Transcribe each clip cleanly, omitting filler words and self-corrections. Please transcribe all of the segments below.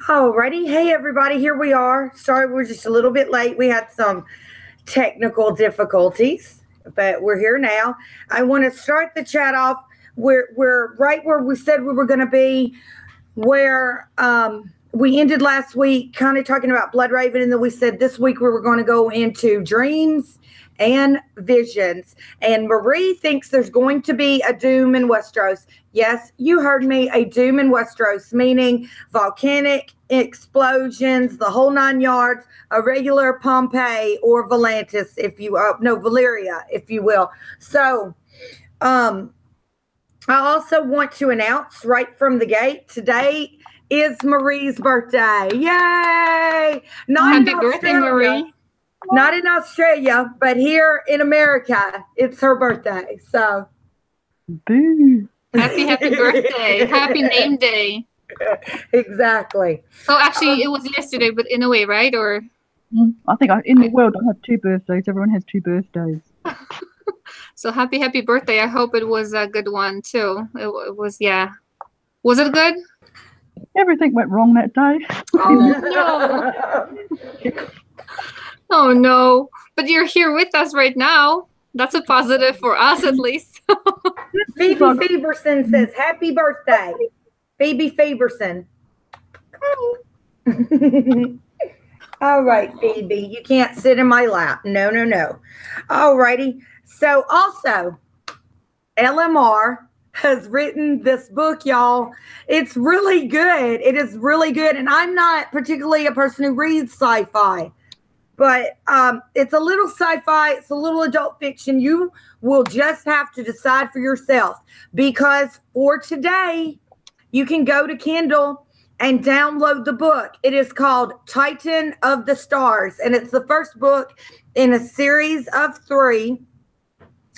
Alrighty, hey everybody, here we are. Sorry, we're just a little bit late. We had some technical difficulties, but we're here now. I want to start the chat off. We're right where we said we were going to be, where we ended last week, kind of talking about Blood Raven, and then we said this week we were going to go into dreams and visions. And Marie thinks there's going to be a doom in Westeros. Yes, you heard me, a doom in Westeros, meaning volcanic explosions, the whole 9 yards, a regular Pompeii or Volantis, if you no Valyria, if you will. So, I also want to announce right from the gate today is Marie's birthday. Yay! Not Happy in birthday, Australia, Marie. not in Australia, but here in America, it's her birthday. So, Boo. Happy birthday. Happy name day. exactly. So actually it was yesterday, but in a way, right? Or I think in the world I have 2 birthdays. Everyone has 2 birthdays. so happy birthday. I hope it was a good one too. It was, yeah. Was it good? Everything went wrong that day. Oh no. Oh no. But you're here with us right now. That's a positive for us at least. Phoebe Feverson says, happy birthday. Phoebe Feverson. All right, Phoebe, you can't sit in my lap. No, no, no. All righty. So also, LMR has written this book, y'all. It's really good. It is really good. And I'm not particularly a person who reads sci-fi, but it's a little sci-fi. It's a little adult fiction. You will just have to decide for yourself, because for today, you can go to Kindle and download the book. It is called Titan of the Stars, and it's the first book in a series of 3.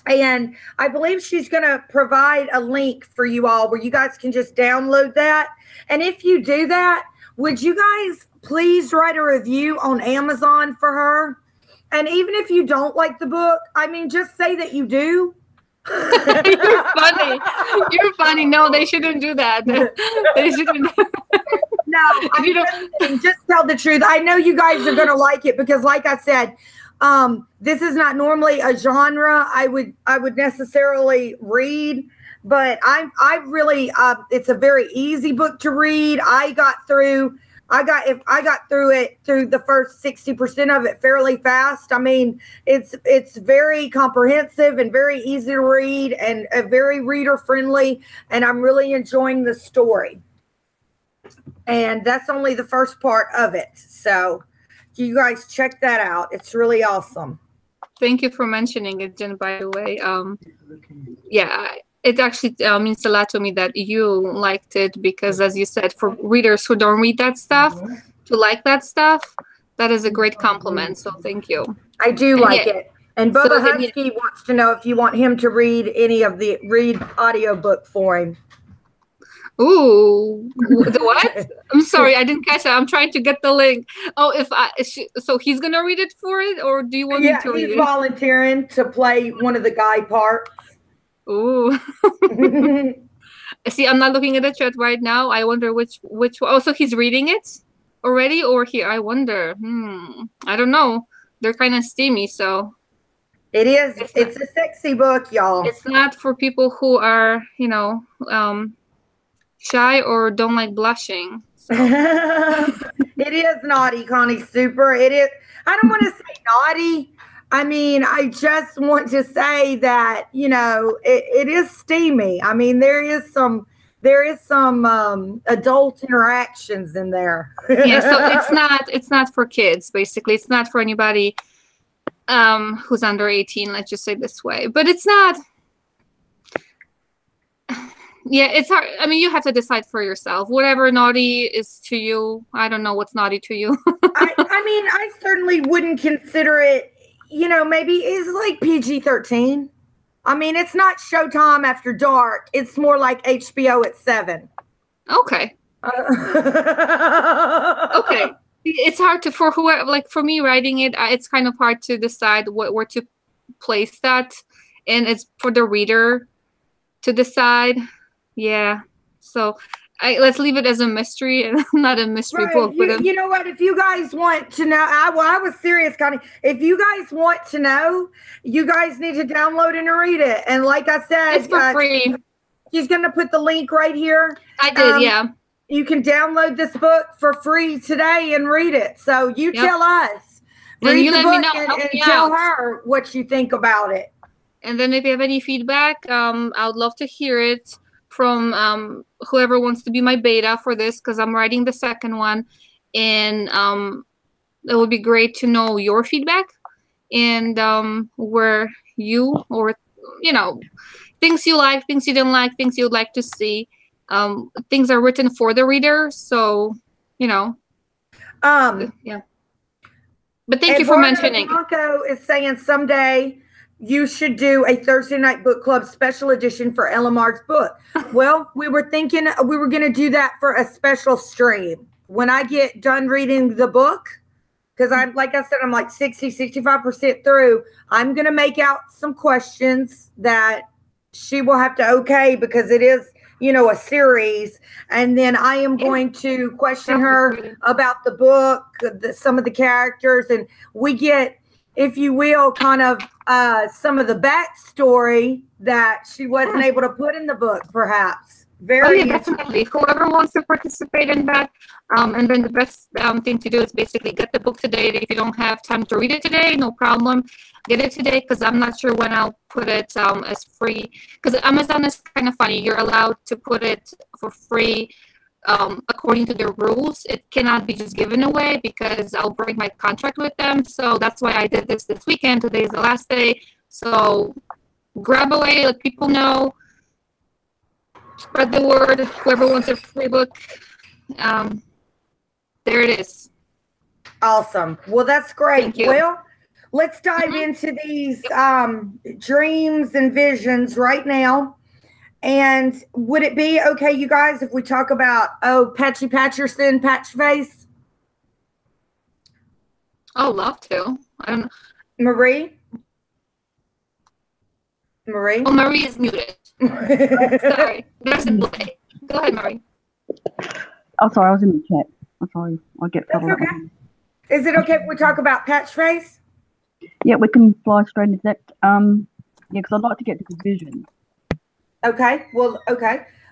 And I believe she's going to provide a link for you all where you guys can just download that. And if you do that, would you guys please write a review on Amazon for her? And even if you don't like the book, I mean, just say that you do. You're funny. You're funny. No, they shouldn't do that. They shouldn't. No, just tell the truth. I know you guys are going to like it because, like I said, this is not normally a genre I would necessarily read, but I really it's a very easy book to read. I got through it through the first 60% of it fairly fast. I mean, it's very comprehensive and very easy to read and very reader friendly, and I'm really enjoying the story. And that's only the first part of it. So you guys check that out. It's really awesome. Thank you for mentioning it, Jen, by the way. Yeah, it actually means a lot to me that you liked it, because as you said, for readers who don't read that stuff, to like that stuff, that is a great compliment. So thank you. I do like it. And Bubba Husky wants to know if you want him to read any of the audiobook for him. Ooh, the what? I'm sorry, I didn't catch that. I'm trying to get the link. Oh, so he's gonna read it for it, or do you want me to read it? He's volunteering to play one of the guy parts. Ooh. See, I'm not looking at the chat right now. I wonder which one. Oh, so he's reading it already, or here? I wonder. I don't know. They're kind of steamy, so. It is. It's a sexy book, y'all. It's not for people who are, shy or don't like blushing. So. It is naughty, Connie Super. It is. I don't want to say naughty. I mean, I just want to say that, it is steamy. I mean, there is some adult interactions in there. Yeah, so it's not for kids, basically. It's not for anybody who's under 18, let's just say this way. But it's not. Yeah, it's hard. I mean, you have to decide for yourself. Whatever naughty is to you, I don't know what's naughty to you. I mean, I certainly wouldn't consider it, maybe it's like PG-13. I mean, it's not Showtime after dark. It's more like HBO at 7. Okay. Okay. It's hard for whoever, like for me writing it, it's kind of hard to decide where to place that. And it's for the reader to decide. Yeah. So let's leave it as a mystery and not a mystery book. But you know what? If you guys want to know, I was serious, Connie. If you guys want to know, you guys need to download and read it. And like I said, it's for free. She's going to put the link right here. I did, yeah. You can download this book for free today and read it. So you tell us. Read you the let book me know. and tell her what you think about it. And then if you have any feedback, I would love to hear it from whoever wants to be my beta for this, because I'm writing the second one. And it would be great to know your feedback and where you, or, you know, things you like, things you didn't like, things you'd like to see. Things are written for the reader, so, you know. Yeah. But thank you for mentioning. Blanco is saying someday you should do a Thursday Night Book Club special edition for LMR's book. Well, we were thinking we were going to do that for a special stream. When I get done reading the book, because I'm, like I said, I'm like 65% through, I'm going to make out some questions that she will have to okay, because it is, you know, a series. And then I am going to question her about the book, some of the characters, and we get, if you will, kind of some of the backstory that she wasn't able to put in the book, perhaps. Very definitely. Whoever wants to participate in that, and then the best thing to do is basically get the book today. If you don't have time to read it today, no problem. Get it today, because I'm not sure when I'll put it as free. Because Amazon is kind of funny. You're allowed to put it for free according to their rules. It cannot be just given away, because I'll break my contract with them. So that's why I did this weekend. Today is the last day. So grab away, let people know. Spread the word. Whoever wants a free book, there it is. Awesome. Well, that's great. Well, let's dive into these dreams and visions right now. And would it be okay, you guys, if we talk about, Patchy Patcherson, Patch Face? Oh, love to. I don't know. Marie? Oh, Marie is muted. Sorry. There's a delay. Go ahead, Marie. Oh, sorry. I was in the chat. I'm sorry. I'll get That's okay. Is it okay if we talk about Patch Face? Yeah, we can fly straight into that. Yeah, because I'd like to get to the vision. Okay.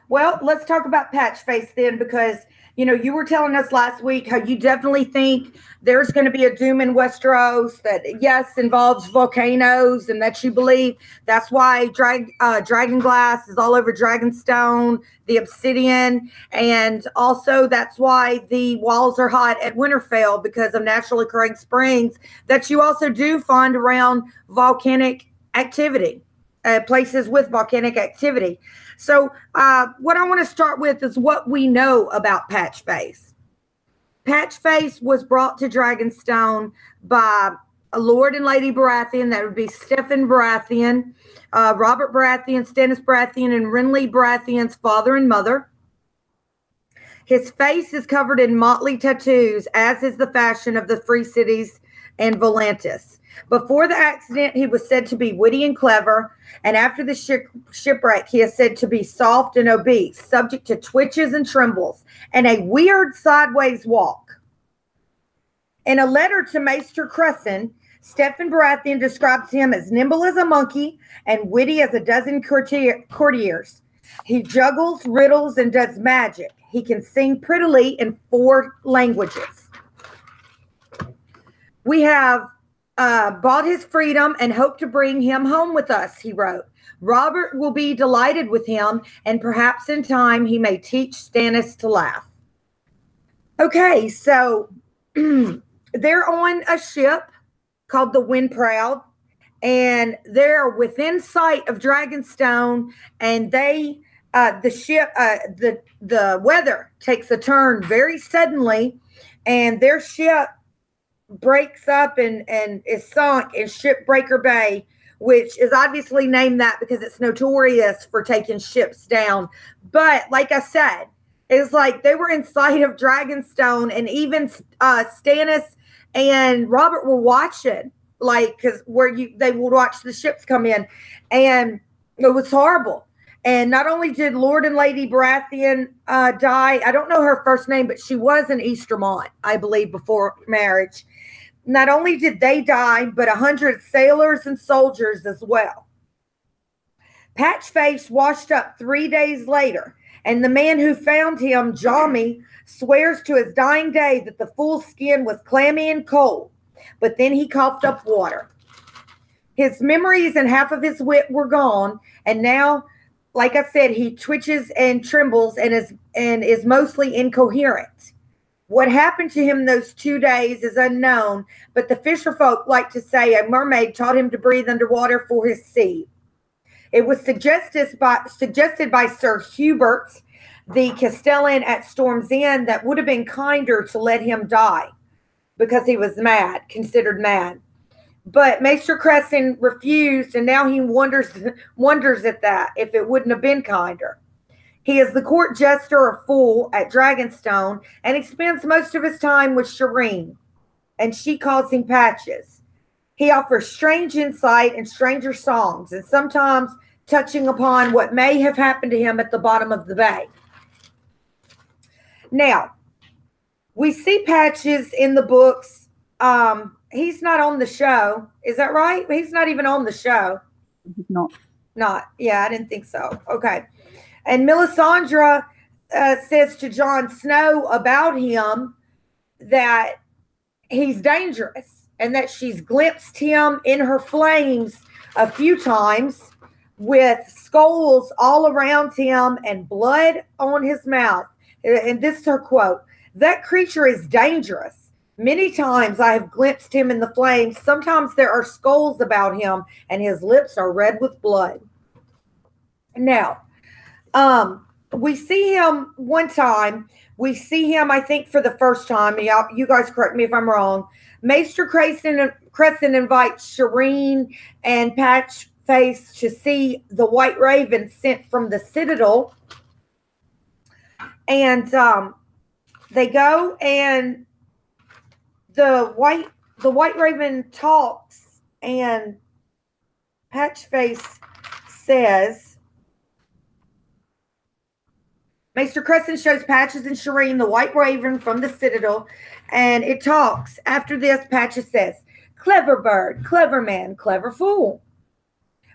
Well, let's talk about Patch Face then, because, you know, you were telling us last week how you definitely think there's going to be a doom in Westeros that, yes, involves volcanoes, and that you believe that's why dragon glass is all over Dragonstone, the obsidian, and also that's why the walls are hot at Winterfell, because of naturally occurring springs that you also do find around volcanic activity. Places with volcanic activity. So what I want to start with is what we know about Patch Face. Patch Face was brought to Dragonstone by a Lord and Lady Baratheon. That would be Stephen Baratheon, Robert Baratheon, Stannis Baratheon, and Renly Baratheon's father and mother. His face is covered in motley tattoos, as is the fashion of the Free Cities and Volantis. Before the accident, he was said to be witty and clever, and after the shipwreck, he is said to be soft and obese, subject to twitches and trembles, and a weird sideways walk. In a letter to Maester Crescent, Stephen Baratheon describes him as nimble as a monkey and witty as a dozen courtiers. He juggles, riddles, and does magic. He can sing prettily in 4 languages. We have bought his freedom and hope to bring him home with us, he wrote. Robert will be delighted with him, and perhaps in time he may teach Stannis to laugh. Okay, so they're on a ship called the Wind Proud, and they're within sight of Dragonstone, and the ship, the weather takes a turn very suddenly, and their ship breaks up and is sunk in Shipbreaker Bay, which is obviously named that because it's notorious for taking ships down. But like I said, it's like they were in sight of Dragonstone, and even Stannis and Robert were watching, like, because they would watch the ships come in, and it was horrible. And not only did Lord and Lady Baratheon die, I don't know her first name, but she was an Eastermont, I believe, before marriage. Not only did they die, but 100 sailors and soldiers as well. Patchface washed up 3 days later, and the man who found him, Jommy, swears to his dying day that the fool's skin was clammy and cold, but then he coughed up water. His memories and half of his wit were gone, and now, like I said, he twitches and trembles and is mostly incoherent. What happened to him those 2 days is unknown, but the fisher folk like to say a mermaid taught him to breathe underwater for his seed. It was suggested by Sir Hubert, the Castellan at Storm's End, that would have been kinder to let him die because he was considered mad. But Maester Cresson refused, and now he wonders at that, if it wouldn't have been kinder. He is the court jester or fool at Dragonstone, and he spends most of his time with Shireen, and she calls him Patches. He offers strange insight and stranger songs, and sometimes touching upon what may have happened to him at the bottom of the bay. Now, we see Patches in the books. He's not on the show. Is that right? He's not even on the show. He's not. Yeah, I didn't think so. Okay. And Melisandre says to Jon Snow about him that he's dangerous and that she's glimpsed him in her flames a few times with skulls all around him and blood on his mouth. And this is her quote: "That creature is dangerous. Many times I have glimpsed him in the flames. Sometimes there are skulls about him and his lips are red with blood." Now, we see him one time. We see him, I think, for the first time. You guys correct me if I'm wrong. Maester Cresson invites Shireen and Patchface to see the White Raven sent from the Citadel. And they go, and the White Raven talks, and Patchface says, Maester Cresson shows Patches and Shireen the White Raven from the Citadel, and it talks. After this, Patches says, "Clever bird, clever man, clever fool."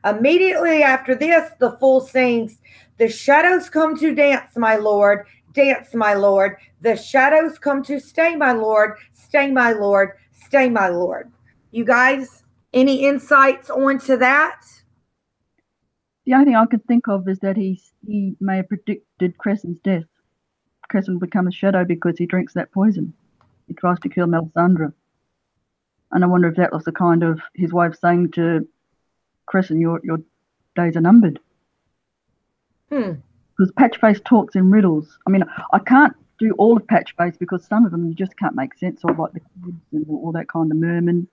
Immediately after this, the fool sings, "The shadows come to dance, my lord, dance, my lord. The shadows come to stay, my lord, stay, my lord, stay, my lord." You guys, any insights onto that? The only thing I could think of is that he may have predicted Cresson's death. Cresson will become a shadow because he drinks that poison. He tries to kill Melisandre. And I wonder if that was the kind of his way of saying to Cresson, your days are numbered. Because Patchface talks in riddles. I mean, I can't do all of Patchface because some of them you just can't make sense of, like the kids and all that kind of murmur.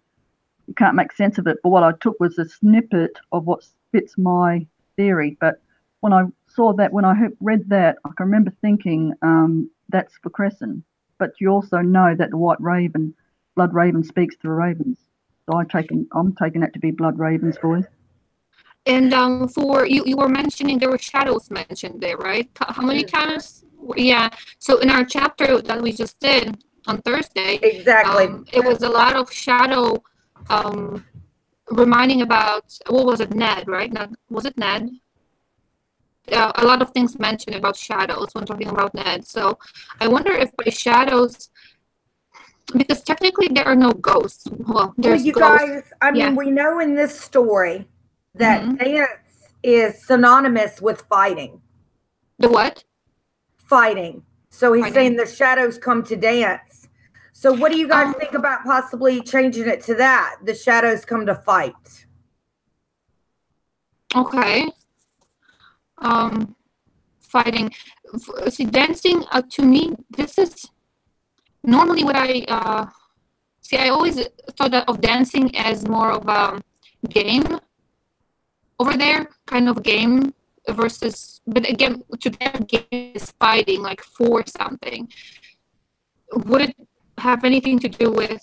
You can't make sense of it. But what I took was a snippet of what fits my theory. But when I saw that, when I read that, I can remember thinking that's for Cresson. But you also know that the White Raven, Blood Raven, speaks through ravens. So I'm taking that to be Blood Raven's voice. And for you were mentioning there were shadows mentioned there, right? How many times? Yeah. So in our chapter that we just did on Thursday, exactly, it was a lot of shadow, reminding about, what was it, Ned, right? Was it Ned? A lot of things mentioned about shadows when talking about Ned. So I wonder if by shadows, because technically there are no ghosts. Well, there's you ghosts. guys, I mean, we know in this story that dance is synonymous with fighting. The what? Fighting. So he's saying the shadows come to dance. So what do you guys think about possibly changing it to that? The shadows come to fight. Okay. Fighting. See, dancing, to me, this is normally what I always thought of dancing as more of a game over there, kind of game versus, but again, to them, game is fighting, like for something. Would it have anything to do with,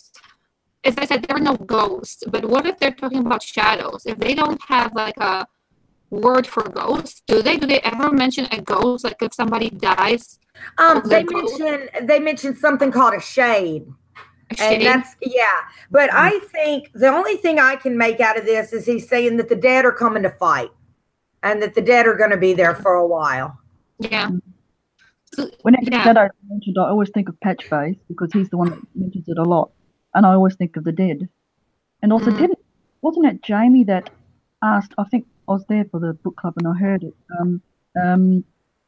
as I said, there are no ghosts, but what if they're talking about shadows? If they don't have like a word for ghosts? Do they ever mention a ghost? Like if somebody dies, They mention something called a shade. And that's, but I think the only thing I can make out of this is he's saying that the dead are coming to fight and that the dead are going to be there for a while. Yeah. Whenever Shadow mentioned, I always think of Patchface because he's the one that mentions it a lot. And I always think of the dead. And also, wasn't it Jamie that asked, I think I was there for the book club and I heard it,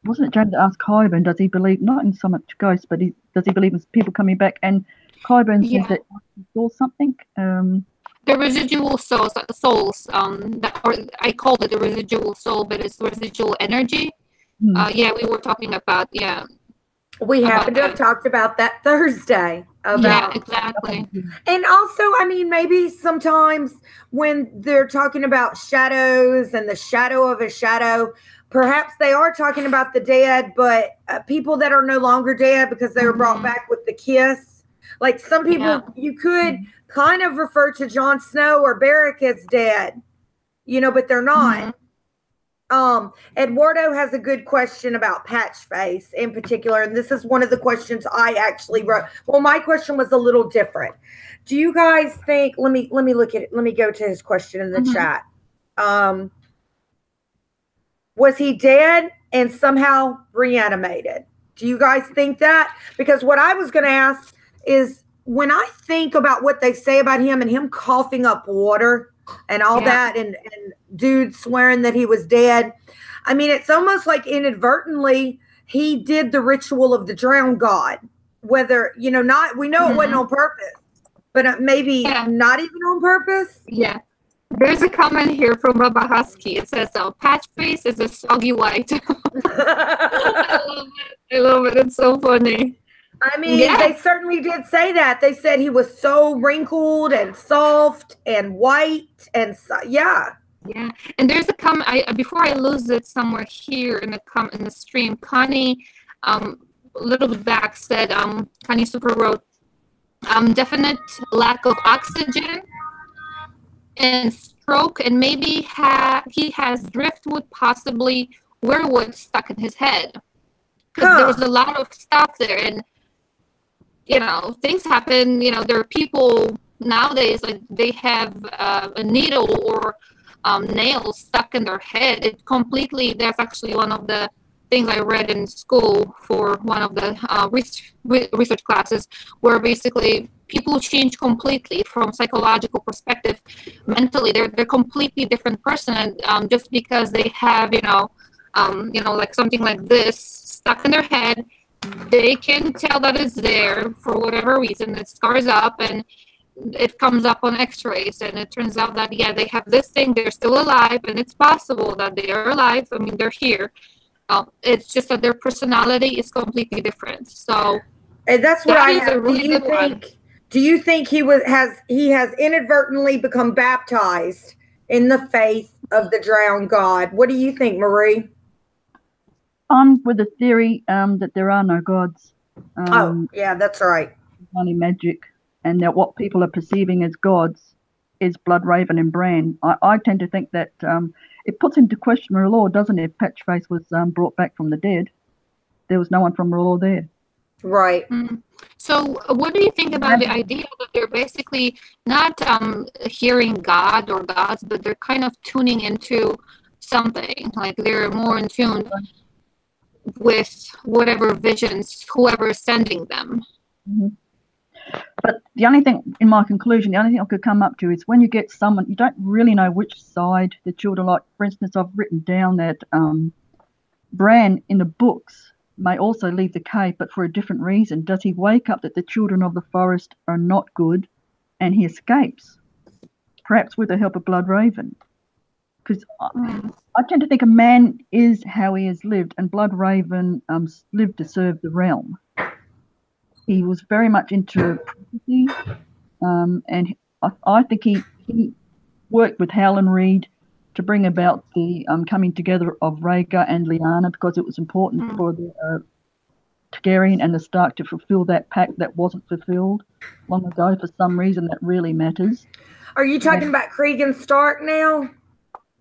wasn't it Jamie that asked Kyburn, does he believe, not in so much ghosts, but does he believe in people coming back? And Kyburn said that he saw something. The residual souls, or I called it the residual soul, but it's residual energy. We were talking about, we happened to have talked about that Thursday. Exactly. And also, I mean, maybe sometimes when they're talking about shadows and the shadow of a shadow, perhaps they are talking about the dead, but people that are no longer dead because they were brought back with the kiss. Like some people, you could kind of refer to Jon Snow or Beric as dead, but they're not. Eduardo has a good question about Patchface in particular, and this is one of the questions I actually wrote. Well, my question was a little different. Do you guys think? Let me look at it. Let me go to his question in the chat. Was he dead and somehow reanimated? Do you guys think that? Because what I was going to ask is, when I think about what they say about him and him coughing up water and all that, and dude swearing that he was dead, I mean, it's almost like inadvertently he did the ritual of the drowned god. Whether, not, we know it wasn't on purpose, but maybe not even on purpose. Yeah. There's a comment here from Baba Husky. It says, Patchface is a soggy white. I love it. It's so funny. I mean, they certainly did say that. They said he was so wrinkled and soft and white and Yeah, and there's a comment. Before I lose it somewhere here in the stream, Connie, a little bit back said, Connie Super wrote, definite lack of oxygen and stroke, and maybe he has driftwood, possibly weirwood stuck in his head, because there was a lot of stuff there, and things happen. There are people nowadays, like they have a needle or nails stuck in their head. That's actually one of the things I read in school for one of the research classes, where basically people change completely from psychological perspective. Mentally, they're completely different person, and just because they have like something like this stuck in their head, they can tell that it's there for whatever reason. It scars up and it comes up on x-rays, and it turns out that they have this thing, they're still alive, and it's possible that they are alive. I mean, they're here. It's just that their personality is completely different. So and that's what I have. Do you think he has inadvertently become baptized in the faith of the drowned god? What do you think, Marie? I'm with the theory that there are no gods. That's right. Only magic, and that what people are perceiving as gods is Bloodraven and Bran. I tend to think that it puts into question R'hllor, doesn't it? If Patchface was brought back from the dead, there was no one from R'hllor there. Right. So what do you think about the idea that they're basically not hearing God or gods, but they're kind of tuning into something, like they're more in tune with whatever visions whoever is sending them? But the only thing, in my conclusion, the only thing I could come up to is when you get someone, you don't really know which side the children like. For instance, I've written down that Bran in the books may also leave the cave, but for a different reason. Does he wake up that the children of the forest are not good and he escapes? Perhaps with the help of Bloodraven. Because I tend to think a man is how he has lived, and Bloodraven lived to serve the realm. He was very much into prophecy, and I think he worked with Howland Reed to bring about the coming together of Rhaegar and Lyanna, because it was important for the Targaryen and the Stark to fulfill that pact that wasn't fulfilled long ago for some reason that really matters. Are you talking about Cregan Stark now?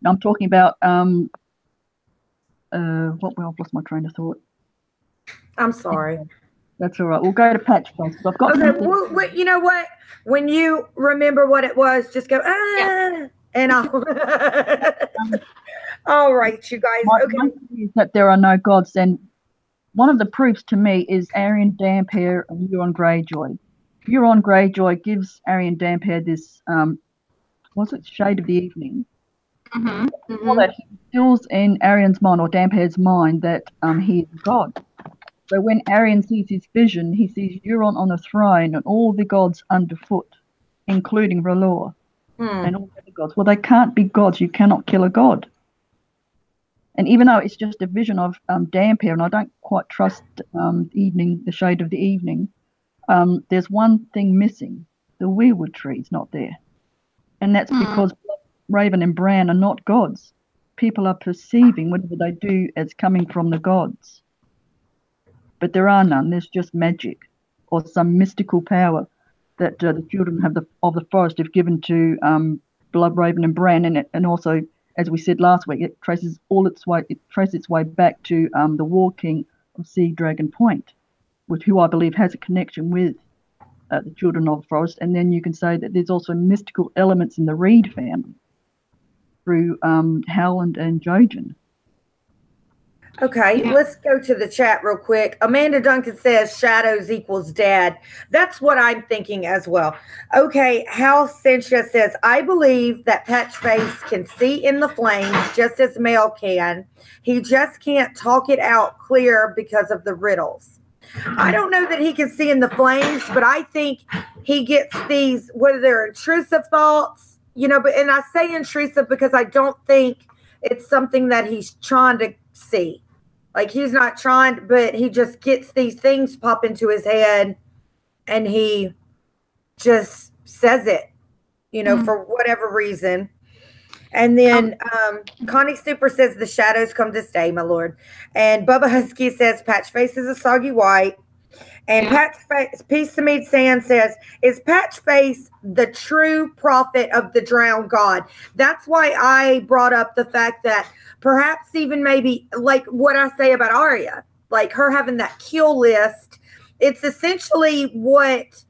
I'm talking about what? Well, I've lost my train of thought. I'm sorry. That's all right. We'll go to Patch Face. I've got Okay, something. well, you know what? When you remember what it was, just go, and I'll. All right, you guys. My Okay. theory is that there are no gods, and one of the proofs to me is Arian Dampier and Euron Greyjoy. Euron Greyjoy gives Arian Dampier this, what's it, Shade of the Evening. Before that, he instills in Arian's mind, or Dampier's mind, that he is God. So when Arian sees his vision, he sees Euron on the throne and all the gods underfoot, including R'hllor and all the other gods. Well, they can't be gods. You cannot kill a god. And even though it's just a vision of Dampier, and I don't quite trust the Shade of the Evening, there's one thing missing. The weirwood tree is not there. And that's because Raven and Bran are not gods. People are perceiving whatever they do as coming from the gods. But there are none. There's just magic or some mystical power that the children of the forest have given to Bloodraven and Bran, and also, as we said last week, it traces its way back to the War King of Sea Dragon Point, who I believe has a connection with the children of the forest. And then you can say that there's also mystical elements in the Reed family through Howland and Jojen. Okay, let's go to the chat real quick. Amanda Duncan says shadows equals dad. That's what I'm thinking as well. Okay, Hal Sanchez says, I believe that Patchface can see in the flames just as Mel can. He just can't talk it out clear because of the riddles. I don't know that he can see in the flames, but I think he gets these, whether they're intrusive thoughts, and I say intrusive because I don't think it's something that he's trying to see. Like, he's not trying, but he just gets these things pop into his head and he just says it, for whatever reason. And then Connie Super says the shadows come to stay, my lord. And Bubba Husky says Patchface is a soggy white. And Patchface, Peace to Mead Sand says, is Patchface the true prophet of the drowned god? That's why I brought up the fact that perhaps even maybe like what I say about Arya, like her having that kill list. It's essentially what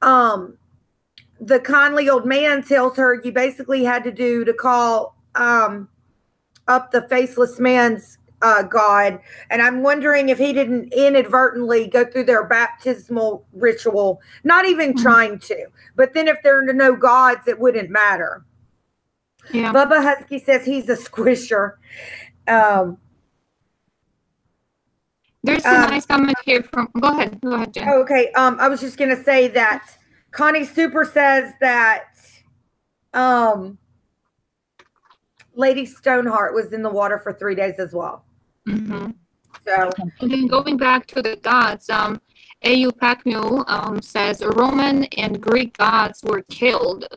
the kindly old man tells her you basically had to do to call up the faceless man's God. And I'm wondering if he didn't inadvertently go through their baptismal ritual, not even trying to. But then if there are no gods, it wouldn't matter. Yeah. Bubba Husky says he's a squisher. There's a nice comment here from. Go ahead, Jen. Okay. I was just gonna say that Connie Super says that Lady Stoneheart was in the water for 3 days as well. So, and then going back to the gods, AU Pacmule says Roman and Greek gods were killed, ?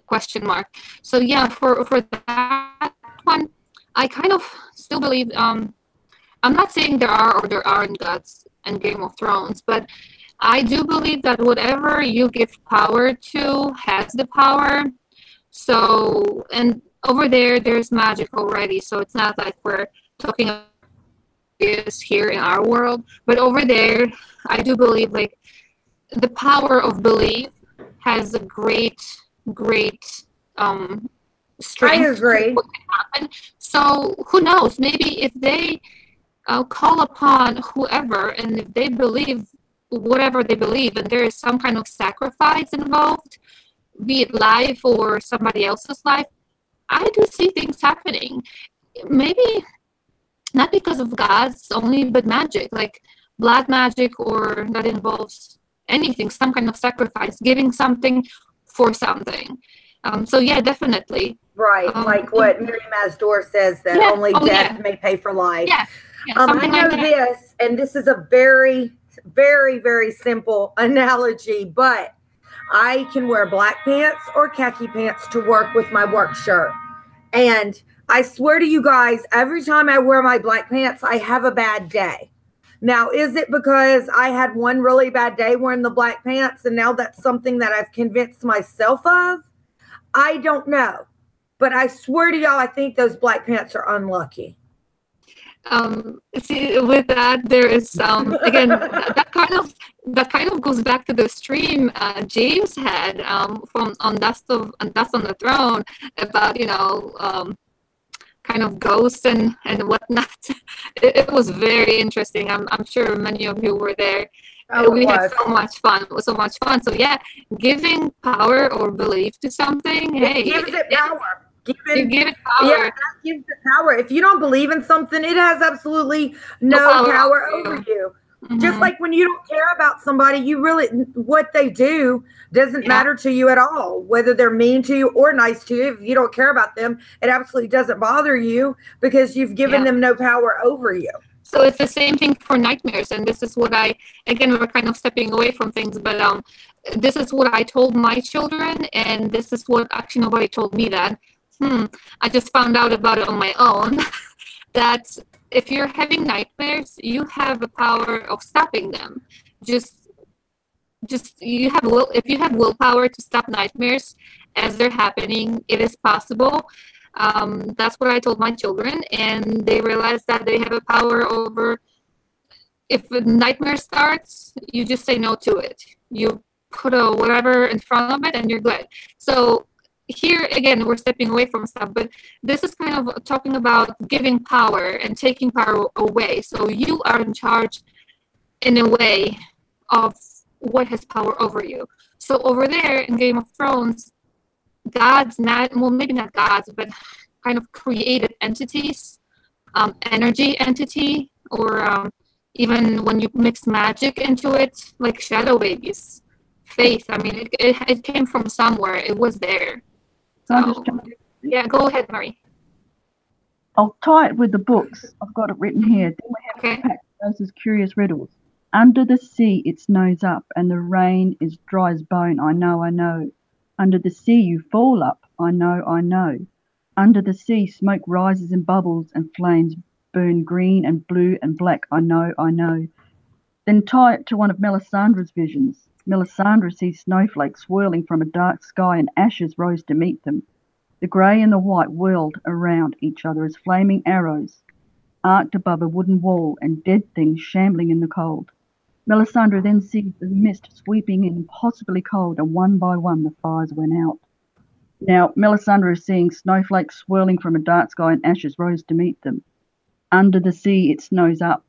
So yeah, for that one, I kind of still believe, I'm not saying there are or there aren't gods in Game of Thrones, but I do believe that whatever you give power to has the power. So, and over there's magic already, so it's not like we're talking about this here in our world, but over there, I do believe like the power of belief has a great strength. I agree. To what can happen. So who knows? Maybe if they call upon whoever, and if they believe whatever they believe, and there is some kind of sacrifice involved, be it life or somebody else's life, I do see things happening. Maybe not because of gods only, but magic, like blood magic, or that involves anything, some kind of sacrifice, giving something for something. So yeah, definitely. Right, like what Mary Mazdor says, that only death may pay for life. Yeah. I know this, and this is a very, very, very simple analogy, but I can wear black pants or khaki pants to work with my work shirt. And I swear to you guys, every time I wear my black pants, I have a bad day. Now, is it because I had one really bad day wearing the black pants, and now that's something that I've convinced myself of? I don't know. but I swear to y'all, I think those black pants are unlucky. See, with that, there is again that kind of goes back to the stream James had from on Dust on the Throne about kind of ghosts and whatnot. It was very interesting. I'm sure many of you were there. We had so much fun. It was so much fun. So yeah, giving power or belief to something, it gives it power. You give it power. Yeah, that gives it power. If you don't believe in something, it has absolutely no power over you. Mm-hmm. Just like when you don't care about somebody, what they do doesn't matter to you at all. Whether they're mean to you or nice to you, if you don't care about them, it absolutely doesn't bother you because you've given them no power over you. So it's the same thing for nightmares. And this is what we're kind of stepping away from things, but this is what I told my children. And this is what actually nobody told me that. I just found out about it on my own that if you're having nightmares, you have the power of stopping them. Just if you have willpower to stop nightmares as they're happening, it is possible. That's what I told my children, and they realized that they have a power over. If a nightmare starts, you just say no to it. You put a whatever in front of it, and you're good. So here again, we're stepping away from stuff, but this is kind of talking about giving power and taking power away. So you are in charge in a way of what has power over you. So over there in Game of Thrones, maybe not gods, but kind of created entities, energy entity, or even when you mix magic into it, like shadow babies, faith. I mean, it came from somewhere. It was there. So, yeah, go ahead, Marie. I'll tie it with the books. I've got it written here. Then we have Paxos' Curious Riddles. Under the sea it snows up, and the rain is dry as bone. I know, I know. Under the sea you fall up. I know, I know. Under the sea smoke rises in bubbles, and flames burn green and blue and black. I know, I know. Then tie it to one of Melisandre's visions. Melisandre sees snowflakes swirling from a dark sky, and ashes rose to meet them. The grey and the white whirled around each other as flaming arrows arced above a wooden wall, and dead things shambling in the cold. Melisandre then sees the mist sweeping in, impossibly cold, and one by one the fires went out. Now Melisandre is seeing snowflakes swirling from a dark sky, and ashes rose to meet them. Under the sea it snows up,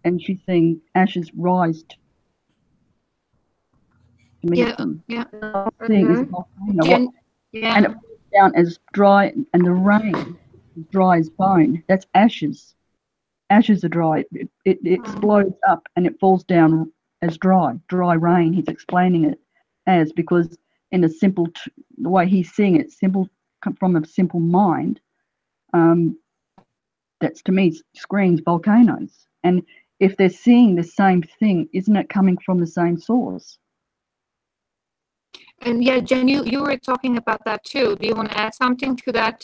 and she's seeing ashes rise to meet them. Seeing is a volcano, and it falls down as dry, and the rain is dry as bone. That's ashes. Ashes are dry. It explodes up, and it falls down as dry rain. He's explaining it as, because in a simple, the way he's seeing it, simple from a simple mind. That's, to me, screams volcanoes. And if they're seeing the same thing, isn't it coming from the same source? And yeah, Jen, you were talking about that too. Do you want to add something to that?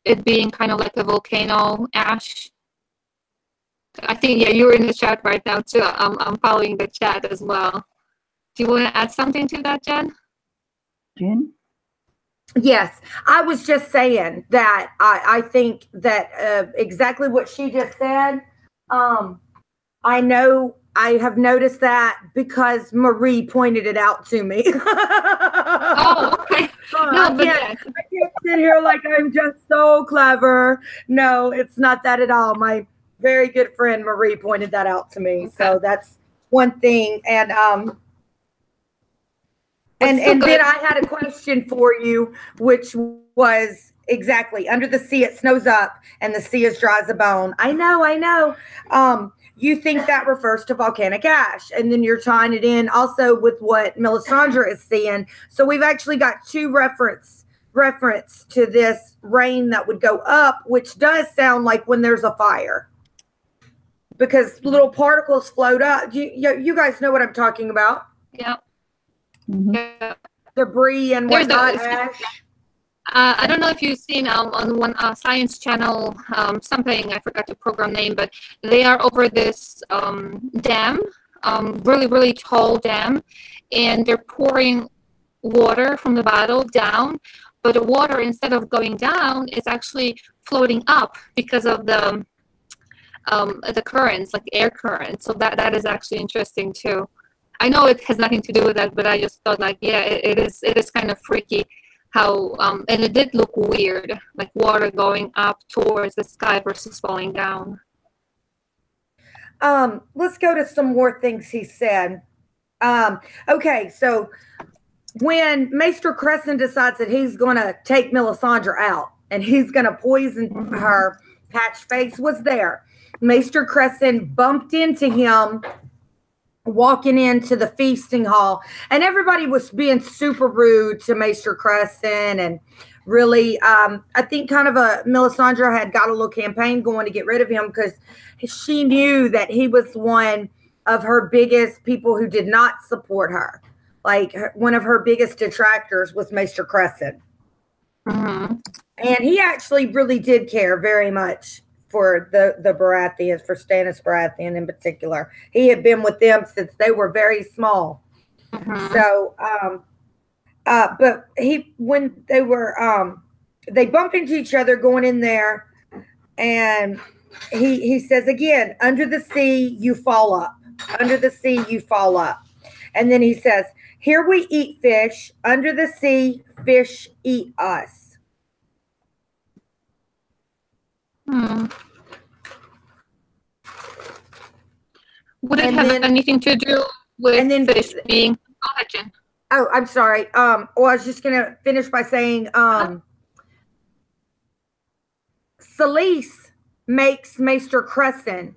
It being kind of like a volcano ash. I think you're in the chat right now too. I'm following the chat as well. Do you want to add something to that, Jen? Jen? Yes, I was just saying that I think that exactly what she just said. I have noticed that because Marie pointed it out to me. Oh, okay. No, but I can't sit here like I'm just so clever. No, it's not that at all. My very good friend Marie pointed that out to me. Okay. So that's one thing. And then I had a question for you, which was exactly, under the sea it snows up, and the sea is dry as a bone. I know. You think that refers to volcanic ash, and then you're tying it in also with what Melisandre is seeing. So we've actually got two reference to this rain that would go up, which does sound like when there's a fire, because little particles float up. You guys know what I'm talking about? Yeah. Mm-hmm. Yeah. Debris and whatnot, ash. I don't know if you've seen on one science channel something, I forgot the program name, but they are over this dam, really, really tall dam, and they're pouring water from the bottle down, but the water, instead of going down, is actually floating up because of the currents, like air currents. So that is actually interesting too. I know it has nothing to do with that, but I just thought like, yeah, it is kind of freaky how and it did look weird, like water going up towards the sky versus falling down. Let's go to some more things he said. Okay, so when Maester Crescent decides that he's going to take Melisandre out and he's going to poison her, Patchface was there. Maester Crescent bumped into him walking into the feasting hall, and everybody was being super rude to Maester Crescent, and really, I think kind of Melisandre had got a little campaign going to get rid of him because she knew that he was one of her biggest people who did not support her. Like one of her biggest detractors was Maester Crescent. Mm-hmm. And he actually really did care very much for the Baratheons, for Stannis Baratheon in particular. He had been with them since they were very small. Mm-hmm. So, but when they were, they bump into each other going in there, and he says again, under the sea, you fall up. Under the sea, you fall up. And then he says, here we eat fish. Under the sea, fish eat us. Would it have anything to do with fish being? Go ahead, Jen. Oh, I'm sorry. Well, I was just gonna finish by saying, Selyse makes Maester Crescent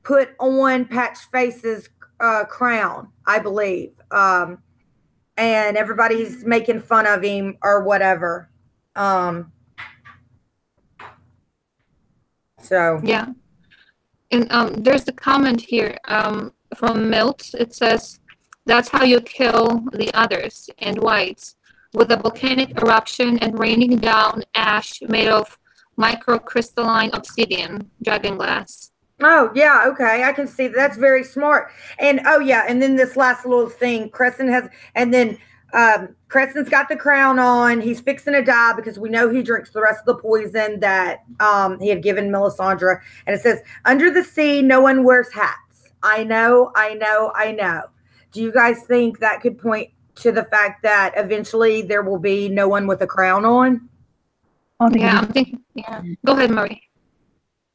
put on Patchface's crown, I believe, and everybody's making fun of him or whatever. So yeah, and there's a comment here from Milt. It says, "That's how you kill the others and whites, with a volcanic eruption and raining down ash made of microcrystalline obsidian, dragon glass." Oh, yeah, okay. I can see that. That's very smart. And oh yeah, and then this last little thing, Crescent has, and then Crescent's got the crown on. He's fixing to die because we know he drinks the rest of the poison that he had given Melisandre. And it says, under the sea, no one wears hats. I know. Do you guys think that could point to the fact that eventually there will be no one with a crown on? I'm thinking, yeah. Go ahead, Marie.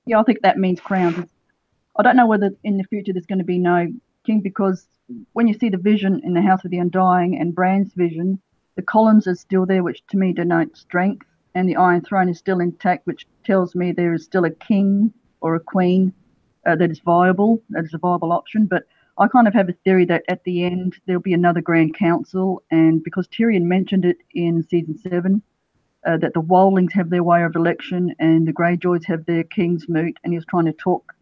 Yeah, I think that means crowns. I don't know whether in the future there's going to be no king, because when you see the vision in the House of the Undying and Bran's vision, the columns are still there, which to me denote strength, and the Iron Throne is still intact, which tells me there is still a king or a queen that is viable, that is a viable option. But I kind of have a theory that at the end there'll be another Grand Council, and because Tyrion mentioned it in season 7, that the Wildlings have their way of election and the Greyjoys have their king's moot, and he was trying to talk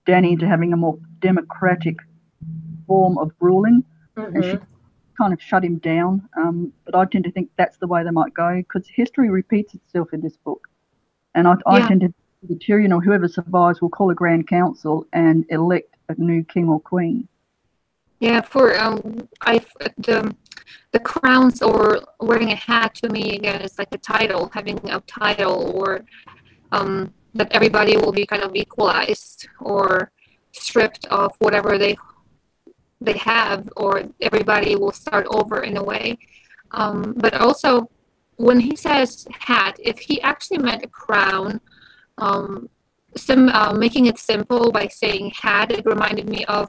Dany into having a more democratic form of ruling, and she kind of shut him down. But I tend to think that's the way they might go, because history repeats itself in this book, and I tend to think Tyrion or whoever survives will call a Grand Council and elect a new king or queen. Yeah, for the crowns or wearing a hat, to me again is like a title, having a title, or that everybody will be kind of equalized or stripped of whatever they have, or everybody will start over in a way. But also, when he says hat, if he actually meant a crown, making it simple by saying hat, it reminded me of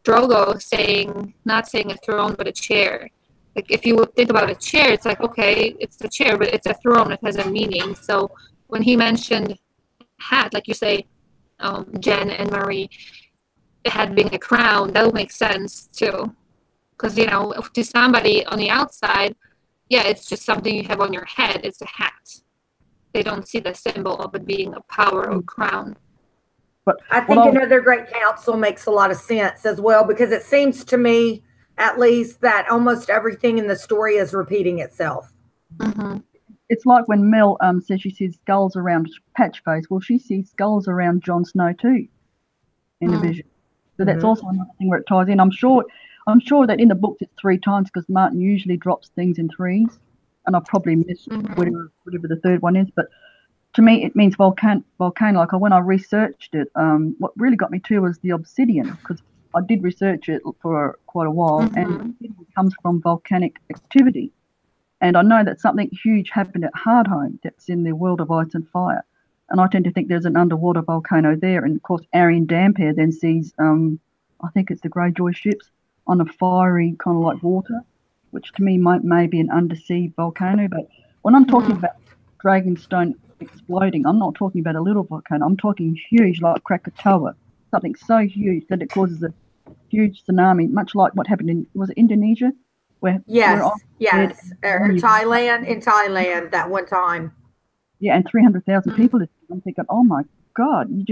Drogo not saying a throne, but a chair. Like if you would think about a chair, it's like, okay, it's a chair, but it's a throne. It has a meaning. So when he mentioned hat, like you say, Jen and Marie, the hat being a crown, that would make sense too. Because, to somebody on the outside, yeah, it's just something you have on your head. It's a hat. They don't see the symbol of it being a power or crown. But I think another great council makes a lot of sense as well, because it seems to me, at least, that almost everything in the story is repeating itself. Mm-hmm. It's like when Mel says she sees skulls around Patchface. Well, she sees skulls around Jon Snow too in the vision. So that's also another thing where it ties in. I'm sure I'm sure that in the book it's 3 times because Martin usually drops things in 3s, and I probably missed whatever the third one is. But to me, it means volcano. Like when I researched it, what really got me too was the obsidian, because I did research it for quite a while, and it comes from volcanic activity. And I know that something huge happened at Hardhome that's in the world of ice and fire. And I tend to think there's an underwater volcano there. And of course, Arian Dampier then sees, I think it's the Greyjoy ships on a fiery kind of like water, which to me may be an undersea volcano. But when I'm talking about Dragonstone exploding, I'm not talking about a little volcano. I'm talking huge, like Krakatoa, something so huge that it causes a huge tsunami, much like what happened in, was it Indonesia? Yes, or Thailand, in Thailand that one time. Yeah, and 300,000 people. I'm thinking, oh my God, you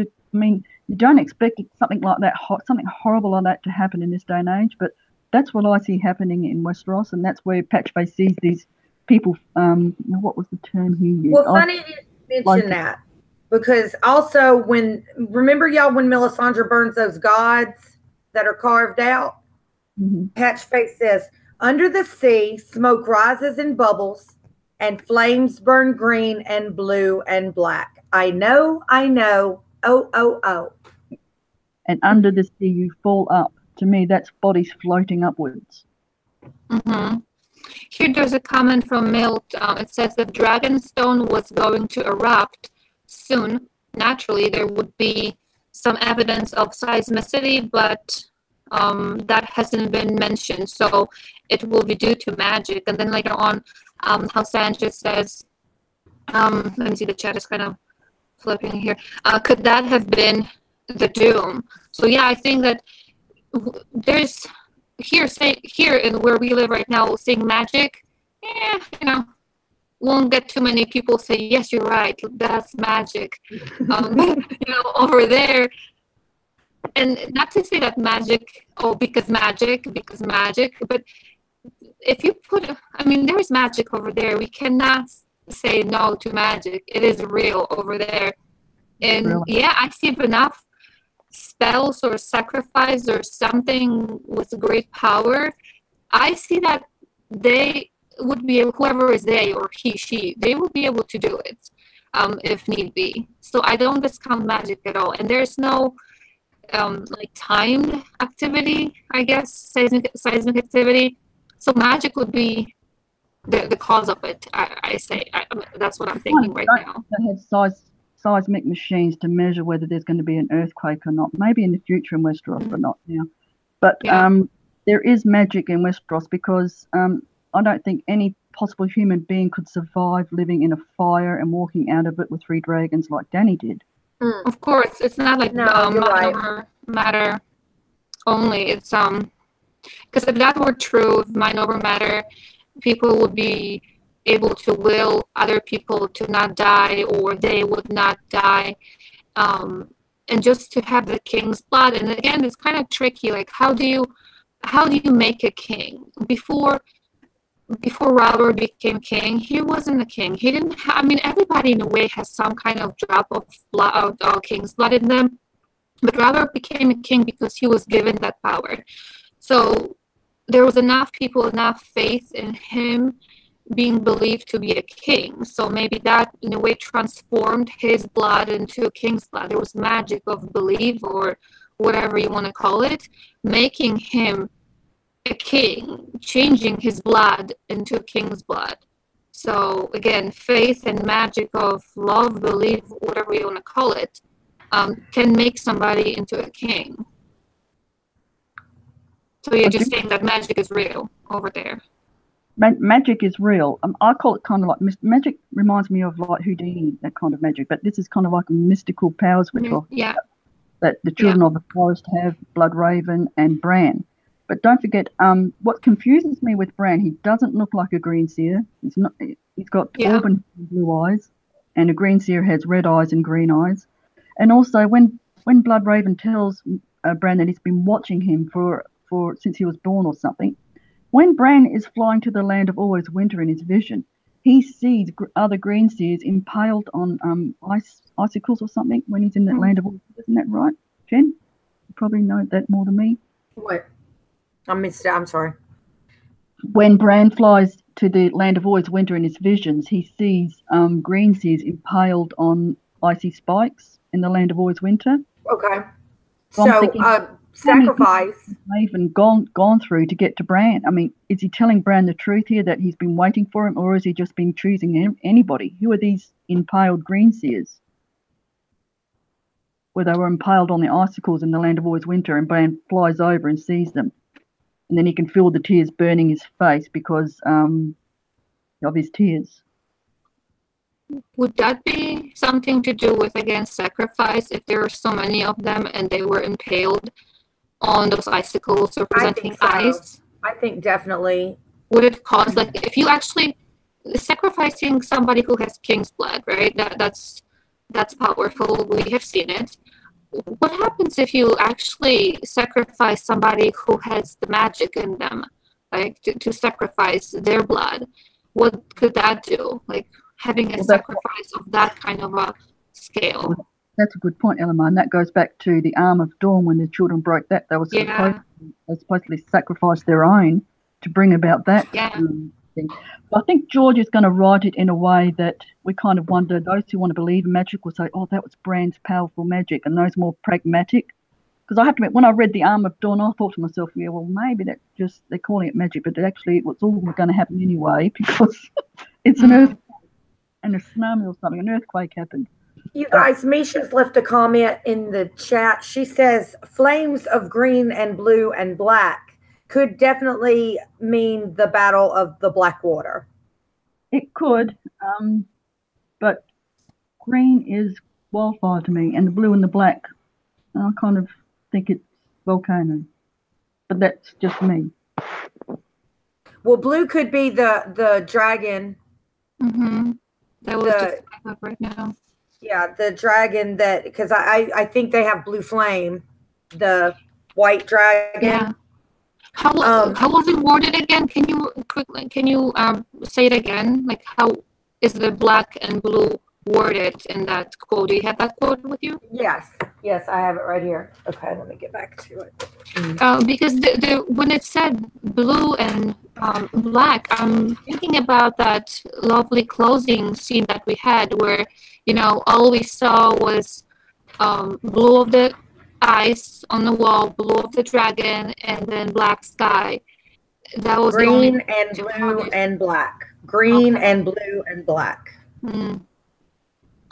don't expect something like that, something horrible like that to happen in this day and age, but that's what I see happening in Westeros, and that's where Patchface sees these people, what was the term he used? Well, funny you mention that, because also remember y'all when Melisandre burns those gods that are carved out? Patchface says, under the sea, smoke rises and bubbles, and flames burn green and blue and black. I know. Oh. And under the sea, you fall up. To me, that's bodies floating upwards. Here there's a comment from Milt. It says if Dragonstone was going to erupt soon, naturally there would be some evidence of seismicity, but that hasn't been mentioned, so it will be due to magic. And then later on, how Sanchez says, let me see, the chat is kind of flipping here. Could that have been the doom? So yeah, I think that there's here in where we live right now, saying magic, won't get too many people say yes, you're right, that's magic. Over there. And not to say that magic, because magic, but if you there's magic over there. We cannot say no to magic. It is real over there. And I see enough spells or sacrifice or something with great power. I see that they would be, whoever is they or he, she, they will be able to do it if need be. So I don't discount magic at all. And there's no timed activity, I guess, seismic activity. So magic would be the cause of it. I say that's what I'm thinking right now. They have seismic machines to measure whether there's going to be an earthquake or not. Maybe in the future in Westeros, but not now. But there is magic in Westeros because I don't think any possible human being could survive living in a fire and walking out of it with 3 dragons like Dany did. Of course, it's not like matter only. It's because if that were true, if mind over matter, people would be able to will other people to not die, or they would not die, and just to have the king's blood. And again, it's kind of tricky. Like, how do you make a king? Before Robert became king, he wasn't a king. He didn't everybody in a way has some kind of drop of blood, of king's blood in them. But Robert became a king because he was given that power. So there was enough faith in him being believed to be a king. So maybe that in a way transformed his blood into a king's blood. There was magic of belief, or whatever you want to call it, making him a king, changing his blood into a king's blood. So again, faith and magic of love, belief, whatever you want to call it, can make somebody into a king. So you're just saying that magic is real over there. Magic is real. I call it kind of like magic. Reminds me of like Houdini, that kind of magic. But this is kind of like mystical powers we're talking about, that the children of the forest have, Bloodraven and Bran. But don't forget, what confuses me with Bran, he doesn't look like a green seer. He's not. He's got auburn blue eyes, and a green seer has red eyes and green eyes. And also, when Bloodraven tells Bran that he's been watching him for since he was born or something, when Bran is flying to the land of always winter in his vision, he sees other green seers impaled on icicles or something when he's in that land of always. Isn't that right, Jen? You probably know that more than me. What? I'm sorry. When Bran flies to the land of always winter in his visions, he sees green seers impaled on icy spikes in the land of always winter. Okay. So I'm So, thinking, how many years sacrifice. has Raven gone through to get to Bran? I mean, is he telling Bran the truth here that he's been waiting for him, or has he just been choosing anybody? Who are these impaled green seers? Where they were impaled on the icicles in the land of always winter, and Bran flies over and sees them. And then he can feel the tears burning his face because of his tears. Would that be something to do with, again, sacrifice, if there are so many of them and they were impaled on those icicles representing ice? I think definitely. Would it cause, like, if you actually sacrificing somebody who has king's blood, right? That's powerful. We have seen it. What happens if you actually sacrifice somebody who has the magic in them, like to sacrifice their blood? What could that do? Like having a sacrifice of that kind of a scale. That's a good point, Elamar, and that goes back to the Arm of Dawn when the children broke that. They were supposedly sacrificed their own to bring about that thing. I think George is going to write it in a way that we kind of wonder, those who want to believe in magic will say, oh, that was Bran's powerful magic, and those more pragmatic. Because I have to admit, when I read the Arm of Dawn, I thought to myself, yeah, well, maybe that's just, they're calling it magic, but actually it was all going to happen anyway because it's an earthquake and a tsunami or something. An earthquake happened. You guys, Misha's left a comment in the chat. She says flames of green and blue and black could definitely mean the Battle of the Blackwater. It could, but green is wildfire to me, and the blue and the black, I kind of think it's volcano. But that's just me. Well, blue could be the dragon. Mm-hmm. That was just up right now. Yeah, the dragon that, because I think they have blue flame, the white dragon. Yeah. How was it worded again? Can you say it again? Like, how is the black and blue worded in that quote? Do you have that quote with you? Yes, I have it right here. Okay, let me get back to it. Because when it said blue and black, I'm thinking about that lovely closing scene that we had where, all we saw was blue of the ice on the wall, blue of the dragon, and then black sky. That was green and blue and black. Green and blue and black.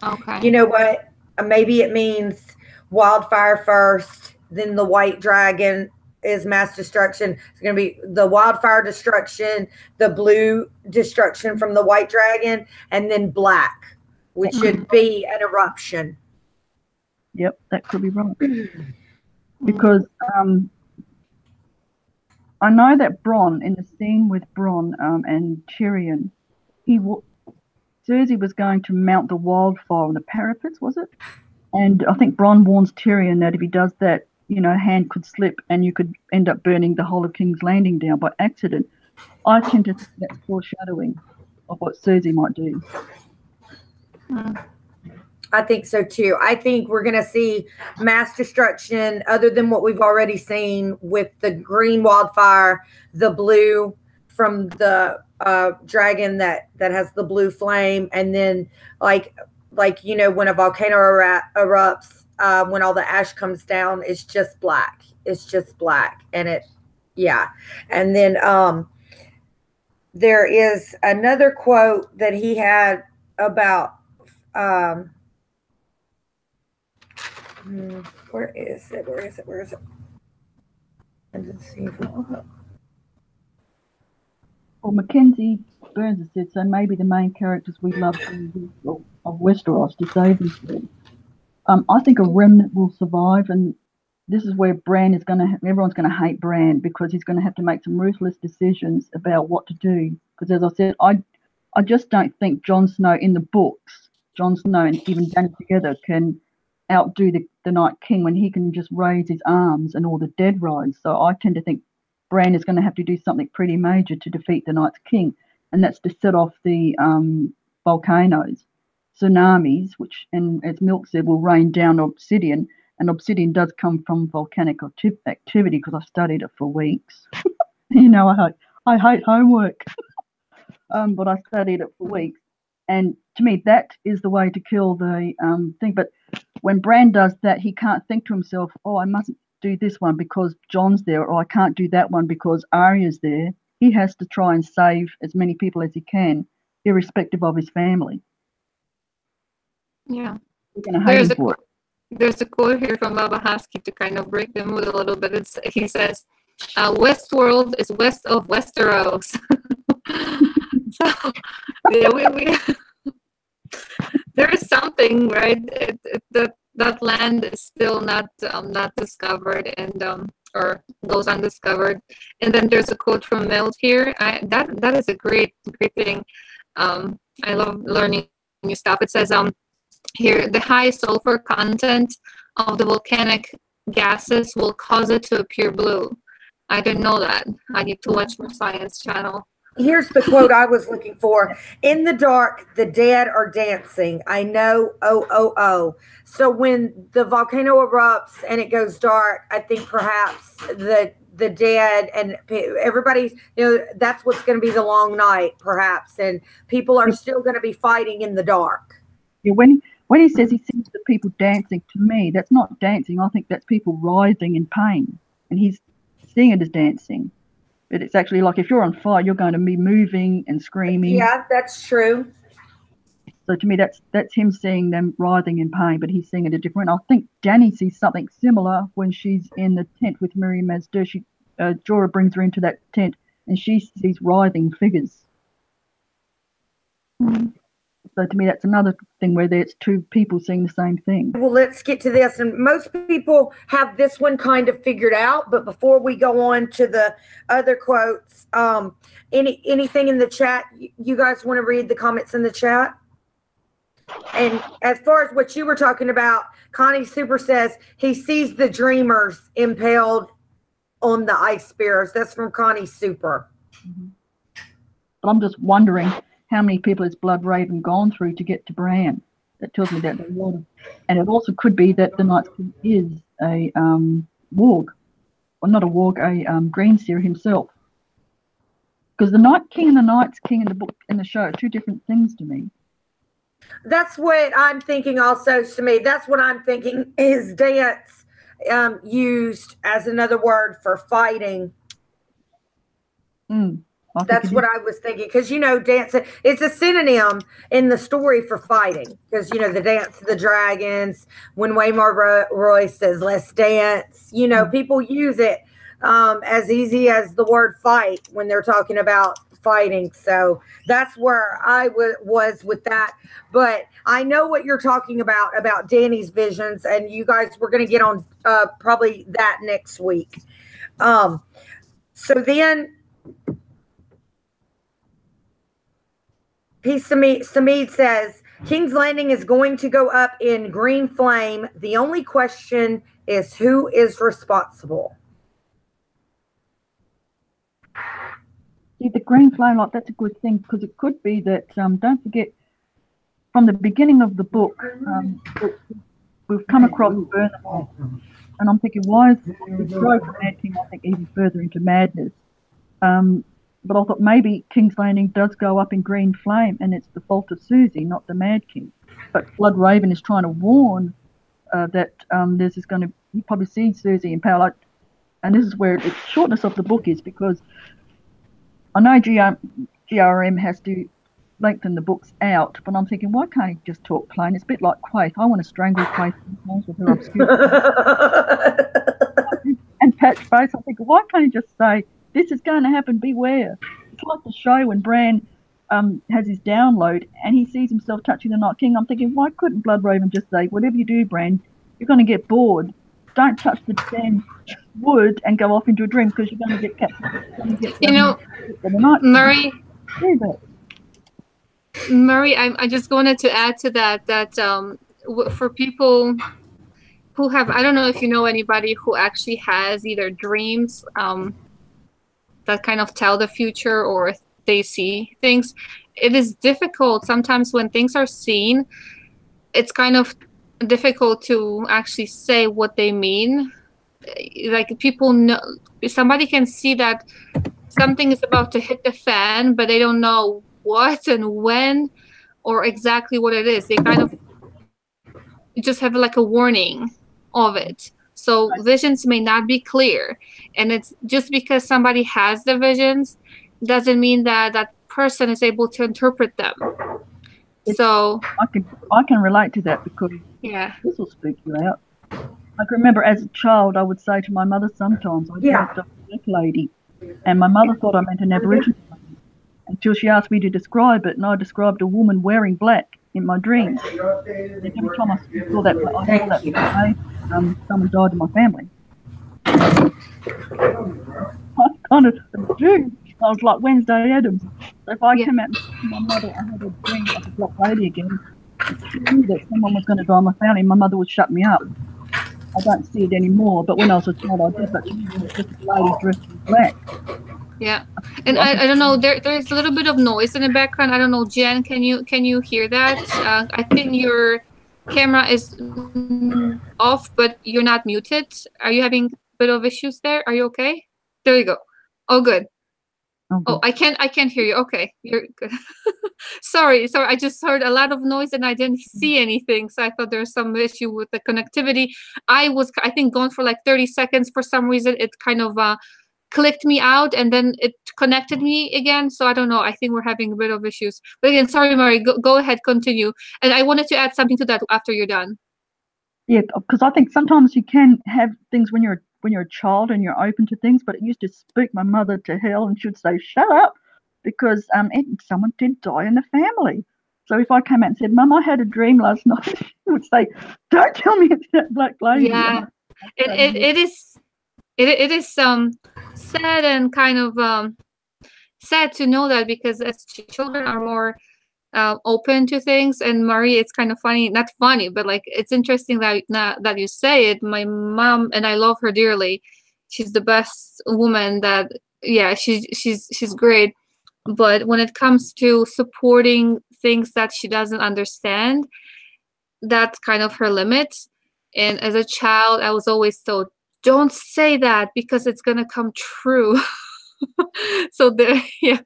Okay. You know what? Maybe it means wildfire first, then the white dragon is mass destruction. It's going to be the wildfire destruction, the blue destruction from the white dragon, and then black, which should be an eruption. Yep, that could be right. Because I know that Bronn, in the scene with Bronn and Tyrion, Cersei was going to mount the wildfire on the parapets, was it? And I think Bronn warns Tyrion that if he does that, a hand could slip and you could end up burning the whole of King's Landing down by accident. I tend to think that's foreshadowing of what Cersei might do. I think so too. I think we're going to see mass destruction other than what we've already seen with the green wildfire, the blue from the dragon that has the blue flame, and then like when a volcano erupts, when all the ash comes down, it's just black. It's just black, and and then there is another quote that he had about where is it? I didn't see it. Well, Mackenzie Burns has said, so maybe the main characters we love of Westeros to save them. I think a remnant will survive, and this is where Bran is everyone's going to hate Bran because he's going to have to make some ruthless decisions about what to do. Because as I said, I just don't think Jon Snow in the books, Jon Snow and even Dany together can outdo the Night King when he can just raise his arms and all the dead rise. So I tend to think Bran is going to have to do something pretty major to defeat the Night King, and that's to set off the volcanoes, tsunamis, which, and as Milk said, will rain down obsidian, and obsidian does come from volcanic activity because I studied it for weeks. You know, I hate homework, but I studied it for weeks. And to me, that is the way to kill the thing. But when Bran does that, he can't think to himself, oh, I mustn't do this one because John's there, or I can't do that one because Arya's there. He has to try and save as many people as he can, irrespective of his family. Yeah. We're going to hate him for it. There's a quote here from Baba Husky to kind of break the mood a little bit. He says, Westworld is west of Westeros. So, yeah, there is something, right? That land is still not discovered, and or goes undiscovered. And then there's a quote from Mild here. That is a great thing. I love learning new stuff. It says here, the high sulfur content of the volcanic gases will cause it to appear blue. I didn't know that. I need to watch more Science Channel. Here's the quote I was looking for. In the dark, the dead are dancing. I know, oh, oh, oh. So when the volcano erupts and it goes dark, I think perhaps the dead and everybody, that's what's going to be the long night, perhaps. And people are still going to be fighting in the dark. Yeah, when he says he sees the people dancing, to me, that's not dancing. I think that's people writhing in pain. And he's seeing it as dancing. But it's actually like if you're on fire, you're going to be moving and screaming. Yeah, that's true. So to me, that's him seeing them writhing in pain, but he's seeing it a different. I think Dany sees something similar when she's in the tent with Miriam Mazdur. Jorah brings her into that tent, and she sees writhing figures. Mm-hmm. So to me, that's another thing where there's two people seeing the same thing. Well, let's get to this. And most people have this one kind of figured out. But before we go on to the other quotes, anything in the chat? You guys want to read the comments in the chat? And as far as what you were talking about, Connie Super says he sees the dreamers impaled on the ice spears. That's from Connie Super. Mm-hmm. But I'm just wondering how many people has Blood Raven gone through to get to Bran. That tells me that there's a lot of, and it also could be that the Night King is a warg, or not a warg, a green seer himself. Because the Night King and the Night's King in the book, in the show, are two different things to me. That's what I'm thinking also, to me. That's what I'm thinking is dance used as another word for fighting. That's what I was thinking. Because, dance, it's a synonym in the story for fighting. Because, the dance of the dragons, when Waymar Royce says, let's dance, people use it as easy as the word fight when they're talking about fighting. So that's where I was with that. But I know what you're talking about Dany's visions. And you guys, we're going to get on probably that next week. So then... Samid says, King's Landing is going to go up in green flame. The only question is who is responsible? See, the green flame, that's a good thing, because it could be that, don't forget, from the beginning of the book, we've come across Burnham, and I'm thinking, why is it drove the Mad King, I think, even further into madness? But I thought maybe King's Landing does go up in green flame, and it's the fault of Susie, not the Mad King. But Blood Raven is trying to warn that there's going to, you probably see Susie in power. And this is where the shortness of the book is, because I know GRM has to lengthen the books out, but I'm thinking, why can't he just talk plain? It's a bit like Quaithe. I want to strangle Quaithe sometimes with her obscure. And Patch Face, I'm thinking, why can't he just say, this is going to happen, beware. It's like the show when Bran has his download and he sees himself touching the Night King. I'm thinking, why couldn't Blood Raven just say, whatever you do, Bran, you're going to get bored. Don't touch the damn wood and go off into a dream, because you're going to get captured. Murray, I just wanted to add to that for people who have, I don't know if you know anybody who actually has either dreams that kind of tell the future, or they see things. It is difficult sometimes when things are seen. It's kind of difficult to actually say what they mean. Like, people know, somebody can see that something is about to hit the fan, but they don't know what and when or exactly what it is. They kind of just have like a warning of it. So visions may not be clear, and it's just because somebody has the visions doesn't mean that that person is able to interpret them. So I can relate to that because yeah, this will speak you out. I can remember as a child, I would say to my mother sometimes, I dreamt of a black lady, and my mother thought I meant an Aboriginal lady until she asked me to describe it, and I described a woman wearing black in my dreams. And every time I saw that, I saw that lady, someone died in my family. I kind of do. I was like Wednesday Addams. So if I came out and said to my mother I had a dream of a black lady again, she knew that someone was going to die in my family, my mother would shut me up. I don't see it anymore, but when I was a child, I did. But she was just a lady dressed in black. Yeah, and I don't know. There's a little bit of noise in the background. I don't know, Jen. Can you hear that? I think your camera is off, but you're not muted. Are you having a bit of issues there? Are you okay? There you go. Oh, good. Oh, I can't hear you. Okay, you're good. Sorry. I just heard a lot of noise and I didn't see anything, so I thought there was some issue with the connectivity. I think gone for like 30 seconds for some reason. It kind of clicked me out and then it connected me again. So I don't know. I think we're having a bit of issues. But again, sorry, Mary. Go ahead, continue. And I wanted to add something to that after you're done. Yeah, because I think sometimes you can have things when you're a child and you're open to things, but it used to spook my mother to hell, and she would say, "Shut up," because someone did die in the family. So if I came out and said, "Mum, I had a dream last night," she would say, "Don't tell me it's that black lady." Yeah, it is sad and kind of sad to know that, because as children are more open to things. And Marie, it's kind of funny, not funny, but like it's interesting that you say it. My mom, and I love her dearly. She's the best woman that, yeah, she's great. But when it comes to supporting things that she doesn't understand, that's kind of her limit. And as a child, I was always told, don't say that because it's gonna come true. So yeah.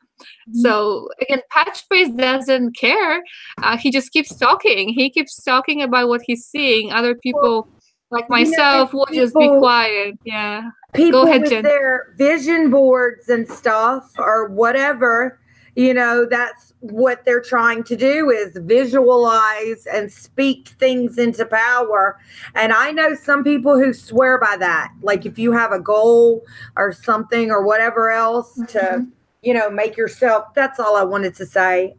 So again, Patchface doesn't care. He just keeps talking. He keeps talking about what he's seeing. Other people, like myself, will just be quiet. Yeah. People Go ahead, with Jen. their vision boards and stuff or whatever, that's what they're trying to do, is visualize and speak things into power. And I know some people who swear by that. Like if you have a goal or something or whatever else to, make yourself. That's all I wanted to say.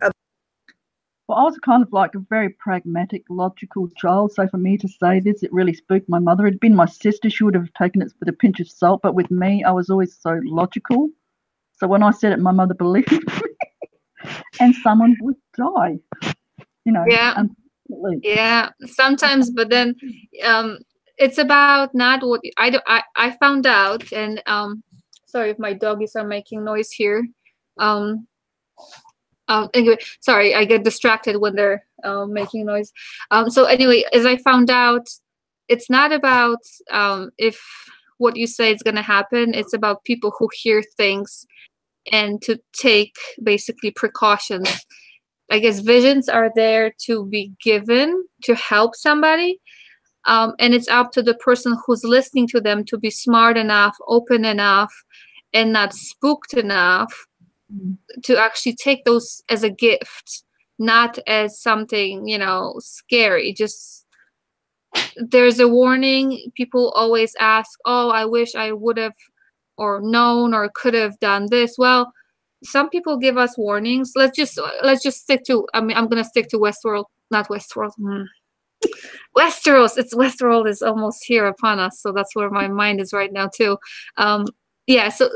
Well, I was kind of like a very pragmatic, logical child. So for me to say this, it really spooked my mother. It'd been my sister, she would have taken it with a pinch of salt. But with me, I was always so logical. So when I said it, my mother believed me. And someone would die, Yeah. unfortunately. Yeah, sometimes, but then it's about not what I found out. And sorry if my doggies are making noise here. Anyway, sorry, I get distracted when they're making noise. So anyway, as I found out, it's not about if what you say is going to happen. It's about people who hear things and to take basically precautions. I guess visions are there to be given to help somebody. And it's up to the person who's listening to them to be smart enough, open enough, and not spooked enough to actually take those as a gift, not as something, scary. Just there's a warning. People always ask, oh, I wish I would have or known or could have done this. Well, some people give us warnings. Let's just stick to, I'm going to stick to Westworld, not Westworld. Westeros. Westworld is almost here upon us. So that's where my mind is right now too. Yeah, so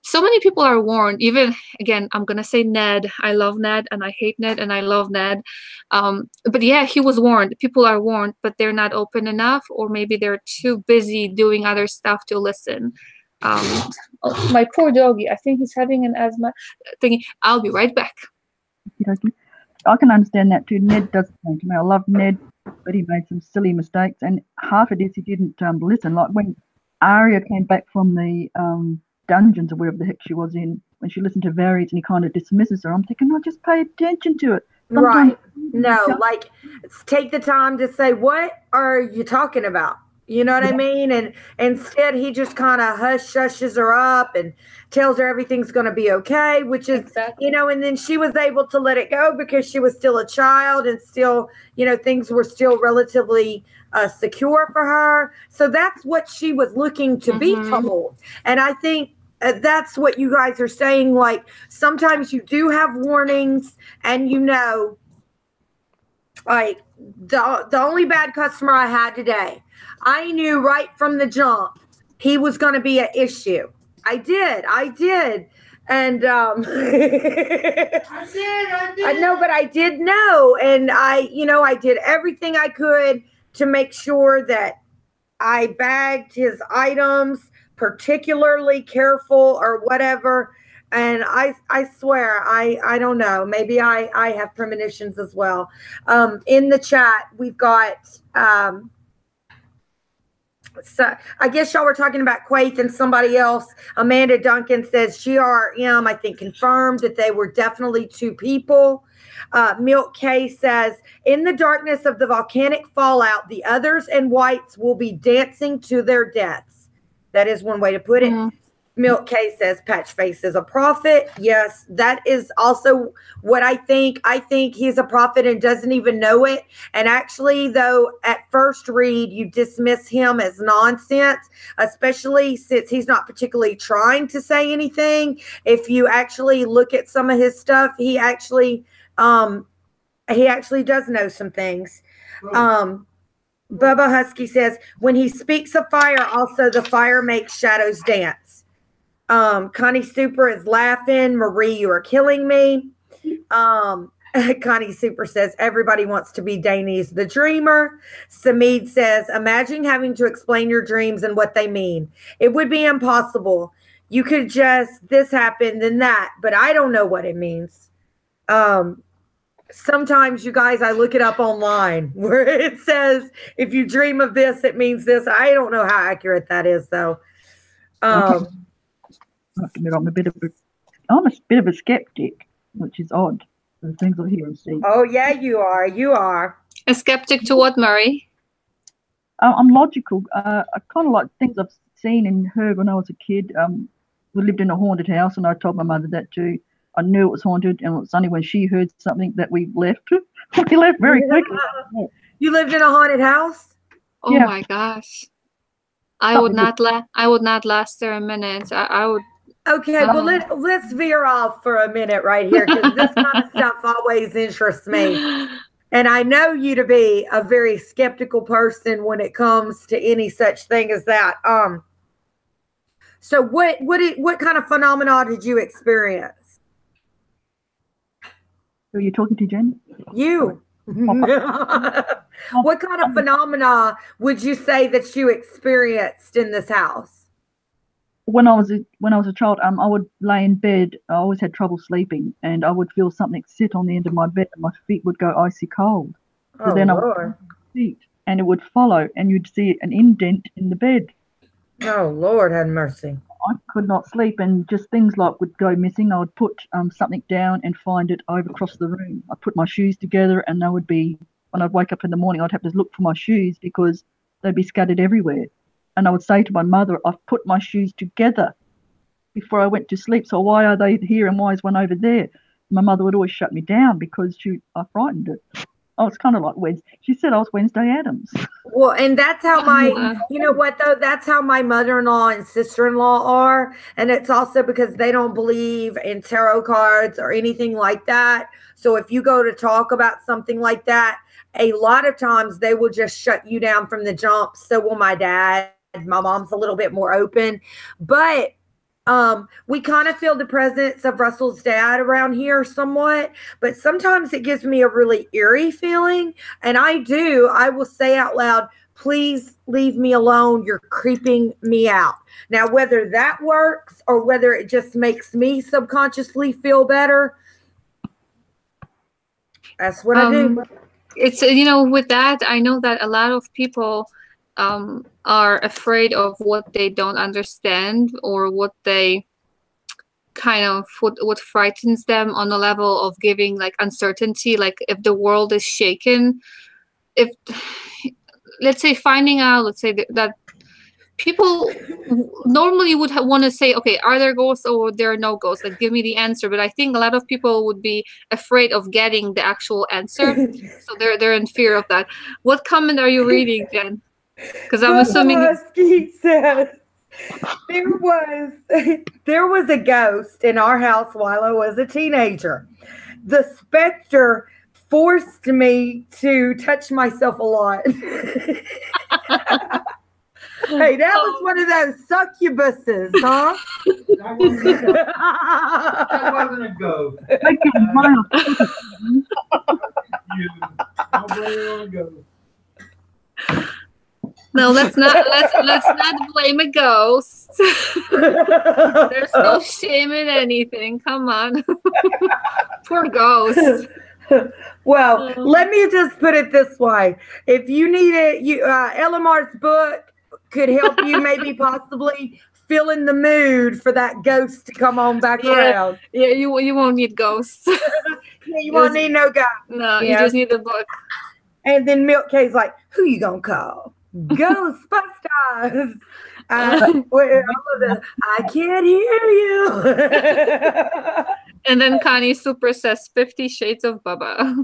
so many people are warned. Even, again, I'm going to say Ned. I love Ned and I hate Ned and I love Ned. But yeah, he was warned. People are warned, but they're not open enough, or maybe they're too busy doing other stuff to listen. My poor doggy, I think he's having an asthma thingy. I'll be right back. I can understand that too. Ned does the same to me. I love Ned, but he made some silly mistakes, and half it is he didn't listen. Like when Arya came back from the dungeons or wherever the heck she was in, when she listened to Varys and he kind of dismisses her, I'm thinking, no, just pay attention to it. Sometimes Right. No, like take the time to say, what are you talking about? You know what I mean? And instead he just kind of hushes her up and tells her everything's going to be okay, which is, Exactly. you know, and then she was able to let it go because she was still a child and still, you know, things were still relatively secure for her. So that's what she was looking to be told. And I think that's what you guys are saying. Like sometimes you do have warnings and you know, like the only bad customer I had today, I knew right from the jump he was going to be an issue. I did. And I know, but I did know. And I did everything I could to make sure that I bagged his items particularly careful or whatever. And I swear, I don't know. Maybe I have premonitions as well. In the chat, we've got, so I guess y'all were talking about Quaith and somebody else. Amanda Duncan says GRM, I think, confirmed that they were definitely two people. Milk K says, in the darkness of the volcanic fallout, the others and whites will be dancing to their deaths. That is one way to put it. Milk K says Patchface is a prophet. Yes, that is also what I think. I think he's a prophet and doesn't even know it. And actually, though, at first read, you dismiss him as nonsense, especially since he's not particularly trying to say anything. If you actually look at some of his stuff, he actually does know some things. Bubba Husky says, when he speaks of fire, also the fire makes shadows dance. Connie Super is laughing. Marie, you are killing me. Connie Super says, everybody wants to be Dainese the dreamer. Samid says, imagine having to explain your dreams and what they mean. It would be impossible. You could just, this happened, then that, but I don't know what it means. Sometimes, you guys, I look it up online where it says, if you dream of this, it means this. I don't know how accurate that is, though. I'm a bit of a skeptic, which is odd for the things I hear and see. Oh yeah, you are. A skeptic to what, Murray? I'm logical. I kind of like things I've seen and heard when I was a kid. We lived in a haunted house, and I told my mother that too. I knew it was haunted, and it was only when she heard something that we left. We left very quickly. You lived in a haunted house? Oh yeah. My gosh. I would not last there a minute. I would. Okay, well let's veer off for a minute right here, because this kind of stuff always interests me. And I know you to be a very skeptical person when it comes to any such thing as that. So what kind of phenomena did you experience? Who are you talking to, Jen? You. What kind of phenomena would you say that you experienced in this house? When I was a child, I would lay in bed. I always had trouble sleeping, and I would feel something sit on the end of my bed, and my feet would go icy cold. So then Lord. I would feet, and it would follow, and you'd see an indent in the bed. Oh Lord, have mercy! I could not sleep, and just things like would go missing. I would put something down and find it over across the room. I'd put my shoes together, and they would be, when I'd wake up in the morning, I'd have to look for my shoes because they'd be scattered everywhere. And I would say to my mother, I've put my shoes together before I went to sleep, so why are they here and why is one over there? My mother would always shut me down because I frightened her. I was kind of like Wednesday. She said I was Wednesday Addams. Well, and that's how you know what though? That's how my mother-in-law and sister-in-law are. And it's also because they don't believe in tarot cards or anything like that. So if you go to talk about something like that, a lot of times they will just shut you down from the jump. So will my dad. My mom's a little bit more open, but we kind of feel the presence of Russell's dad around here somewhat, but sometimes it gives me a really eerie feeling. And I will say out loud, please leave me alone. You're creeping me out. Now, whether that works or whether it just makes me subconsciously feel better, that's what I do. It's, with that, I know that a lot of people are afraid of what they don't understand, or what they kind of what frightens them on the level of giving like uncertainty, like if the world is shaken, if let's say finding out, let's say that people normally would want to say, okay, are there ghosts or there are no ghosts, like give me the answer. But I think a lot of people would be afraid of getting the actual answer, so they're in fear of that. What comment are you reading, Jen? Because I'm assuming Husky says there was a ghost in our house while I was a teenager. The specter forced me to touch myself a lot. Hey, that was one of those succubuses, huh? That wasn't a ghost. Don't blame it on a ghost. no, let's not blame a ghost. There's no shame in anything. Come on. Poor ghost. Well, let me just put it this way. If you need it, LMR's book could help you maybe possibly fill in the mood for that ghost to come on back around. Yeah, you won't need ghosts. Yeah, you won't need no ghost. No, you just need the book. And then Milk K's like, who you gonna call? Ghostbusters. I can't hear you. And then Connie Super says 50 Shades of Baba.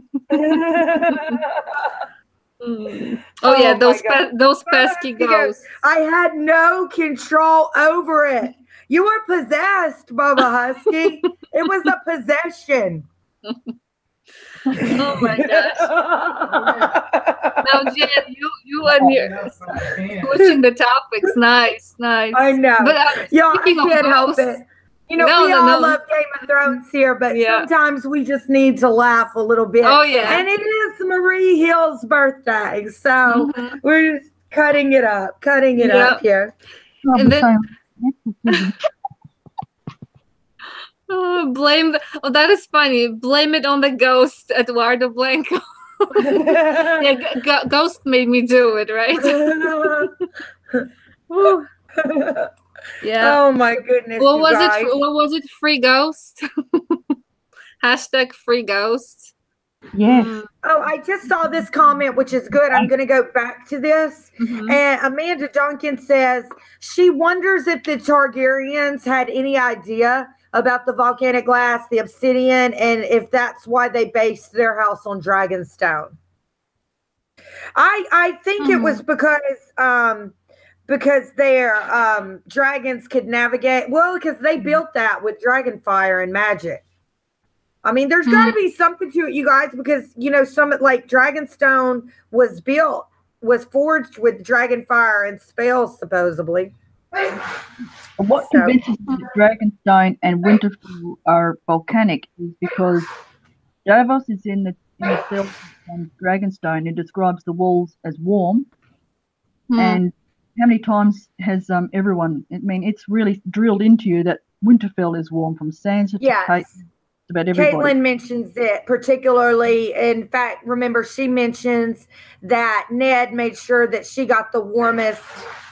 Oh yeah, those pesky ghosts. I had no control over it. You were possessed, Baba Husky. It was a possession. Oh my gosh. Now, Jen, you and your switching the topics. Nice. I know. But I can't help it. You know, we all love Game of Thrones here, but sometimes we just need to laugh a little bit. Oh, yeah. And it is Marie Hill's birthday, so we're just cutting it up here. And then that is funny. Blame it on the ghost, Eduardo Blanco. Yeah, ghost made me do it, right? Yeah. Oh my goodness. What was it? Free ghost? Hashtag free ghost. Yes. Oh, I just saw this comment, which is good. I'm going to go back to this. And Amanda Duncan says she wonders if the Targaryens had any idea about the volcanic glass, the obsidian, and if that's why they based their house on Dragonstone. I think it was because their dragons could navigate. Well, because they built that with dragon fire and magic. I mean, there's got to be something to it, you guys, because, you know, some like Dragonstone was forged with dragon fire and spells, supposedly. What convinces me that Dragonstone and Winterfell are volcanic is because Davos is in the cell on Dragonstone and describes the walls as warm. And how many times has everyone? I mean, it's really drilled into you that Winterfell is warm, from Sansa to Kate. About everybody. Caitlin mentions it particularly. In fact, remember, she mentions that Ned made sure that she got the warmest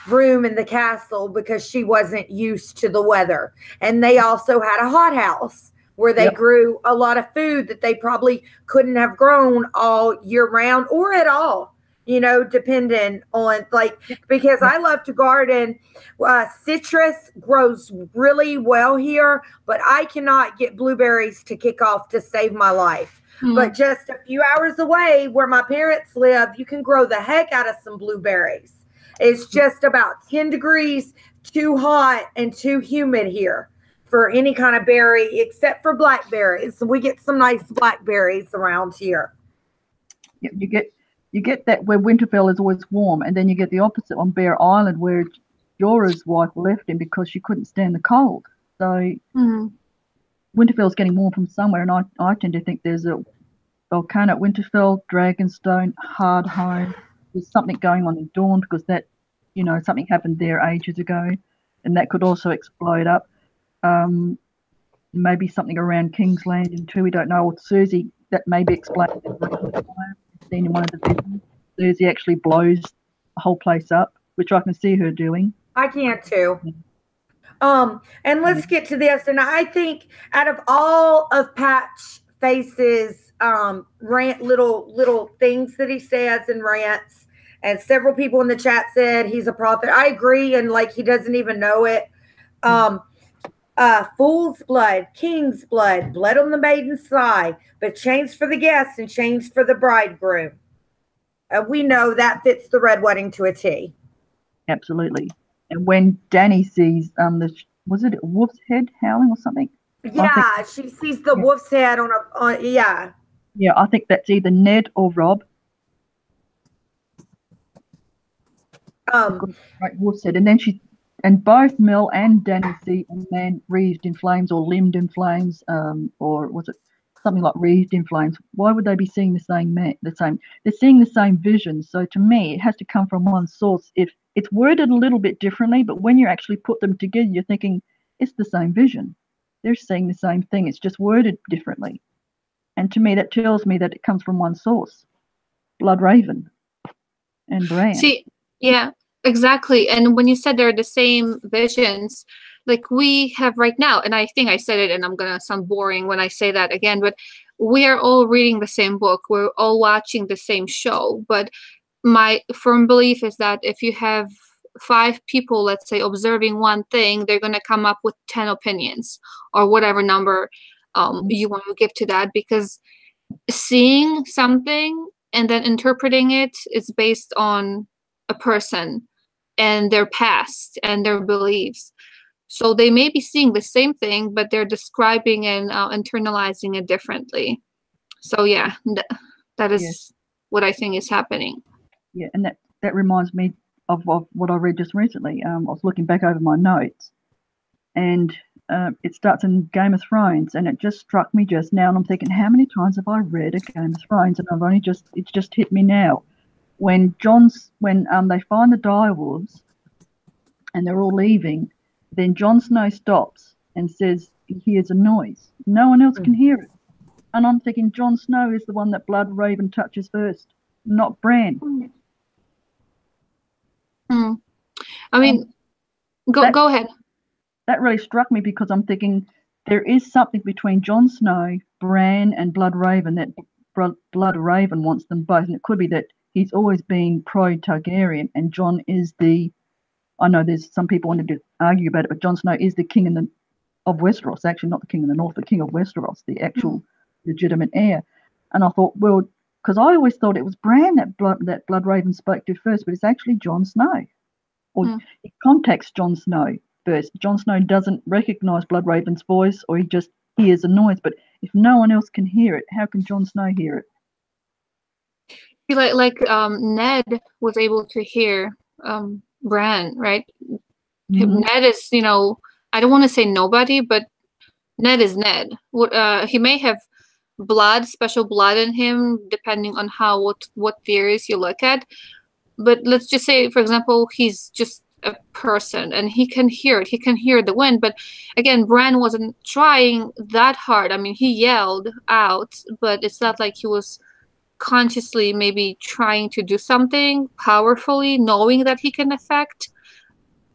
room in the castle because she wasn't used to the weather. And they also had a hothouse where they grew a lot of food that they probably couldn't have grown all year round or at all. You know, depending on because I love to garden. Citrus grows really well here, but I cannot get blueberries to kick off to save my life. But just a few hours away where my parents live, you can grow the heck out of some blueberries. It's just about 10 degrees too hot and too humid here for any kind of berry, except for blackberries. So we get some nice blackberries around here. Yeah, you get that where Winterfell is always warm, and then you get the opposite on Bear Island where Jorah's wife left him because she couldn't stand the cold. So Winterfell's getting warm from somewhere, and I tend to think there's a volcano at Winterfell, Dragonstone, Hardhome. There's something going on in Dawn because that, you know, something happened there ages ago, and that could also explode up. Maybe something around King's Landing too. We don't know. Or Cersei, that maybe explains it. Seen in one of the videos, Cersei actually blows whole place up, which I can see her doing. I can too. And let's get to this. And I think out of all of Patch Face's little things that he says and rants, and several people in the chat said he's a prophet. I agree, and like he doesn't even know it. Fool's blood, king's blood, blood on the maiden's thigh, but chains for the guests and chains for the bridegroom. We know that fits the red wedding to a T. Absolutely. And when Danny sees was it a wolf's head howling or something? Yeah, she sees the wolf's head on yeah. Yeah, I think that's either Ned or Rob. Right, wolf's head, and then both Mel and Danny see a man wreathed in flames or limbed in flames, or was it something like wreathed in flames? Why would they be seeing the same man? They're seeing the same vision. So to me, it has to come from one source. If it's worded a little bit differently, but when you actually put them together, you're thinking it's the same vision. They're seeing the same thing. It's just worded differently. And to me, that tells me that it comes from one source, Bloodraven and Bran. See, yeah, exactly. And when you said they're the same visions, like we have right now, and I think I said it, and I'm going to sound boring when I say that again, but we are all reading the same book. We're all watching the same show. But my firm belief is that if you have 5 people, let's say, observing one thing, they're going to come up with 10 opinions or whatever number you want to give to that, because seeing something and then interpreting it is based on a person and their past and their beliefs. So they may be seeing the same thing, but they're describing and internalizing it differently. So yeah, that is what I think is happening. Yeah, and that reminds me of what I read just recently. I was looking back over my notes, and it starts in Game of Thrones, and it just struck me just now, and I'm thinking, how many times have I read a Game of Thrones? And it's just hit me now. When they find the direwolves and they're all leaving, then Jon Snow stops and says he hears a noise. No one else can hear it. And I'm thinking Jon Snow is the one that Bloodraven touches first, not Bran. I mean, go ahead. That really struck me because I'm thinking there is something between Jon Snow, Bran, and Bloodraven that Bloodraven wants them both. And it could be that he's always been pro-Targaryen, and Jon is I know there's some people wanted to argue about it, but Jon Snow is the king of Westeros, actually not the king of the North, the king of Westeros, the actual legitimate heir. And I thought, well, because I always thought it was Bran that Bloodraven spoke to first, but it's actually Jon Snow. Or he contacts Jon Snow first. Jon Snow doesn't recognise Bloodraven's voice, or he just hears a noise. But if no one else can hear it, how can Jon Snow hear it? Ned was able to hear Bran, right? Ned is, I don't want to say nobody, but Ned is Ned. He may have special blood in him, depending on what theories you look at. But let's just say, for example, he's just a person and he can hear it. He can hear the wind. But again, Bran wasn't trying that hard. I mean, he yelled out, but it's not like he was consciously maybe trying to do something powerfully, knowing that he can affect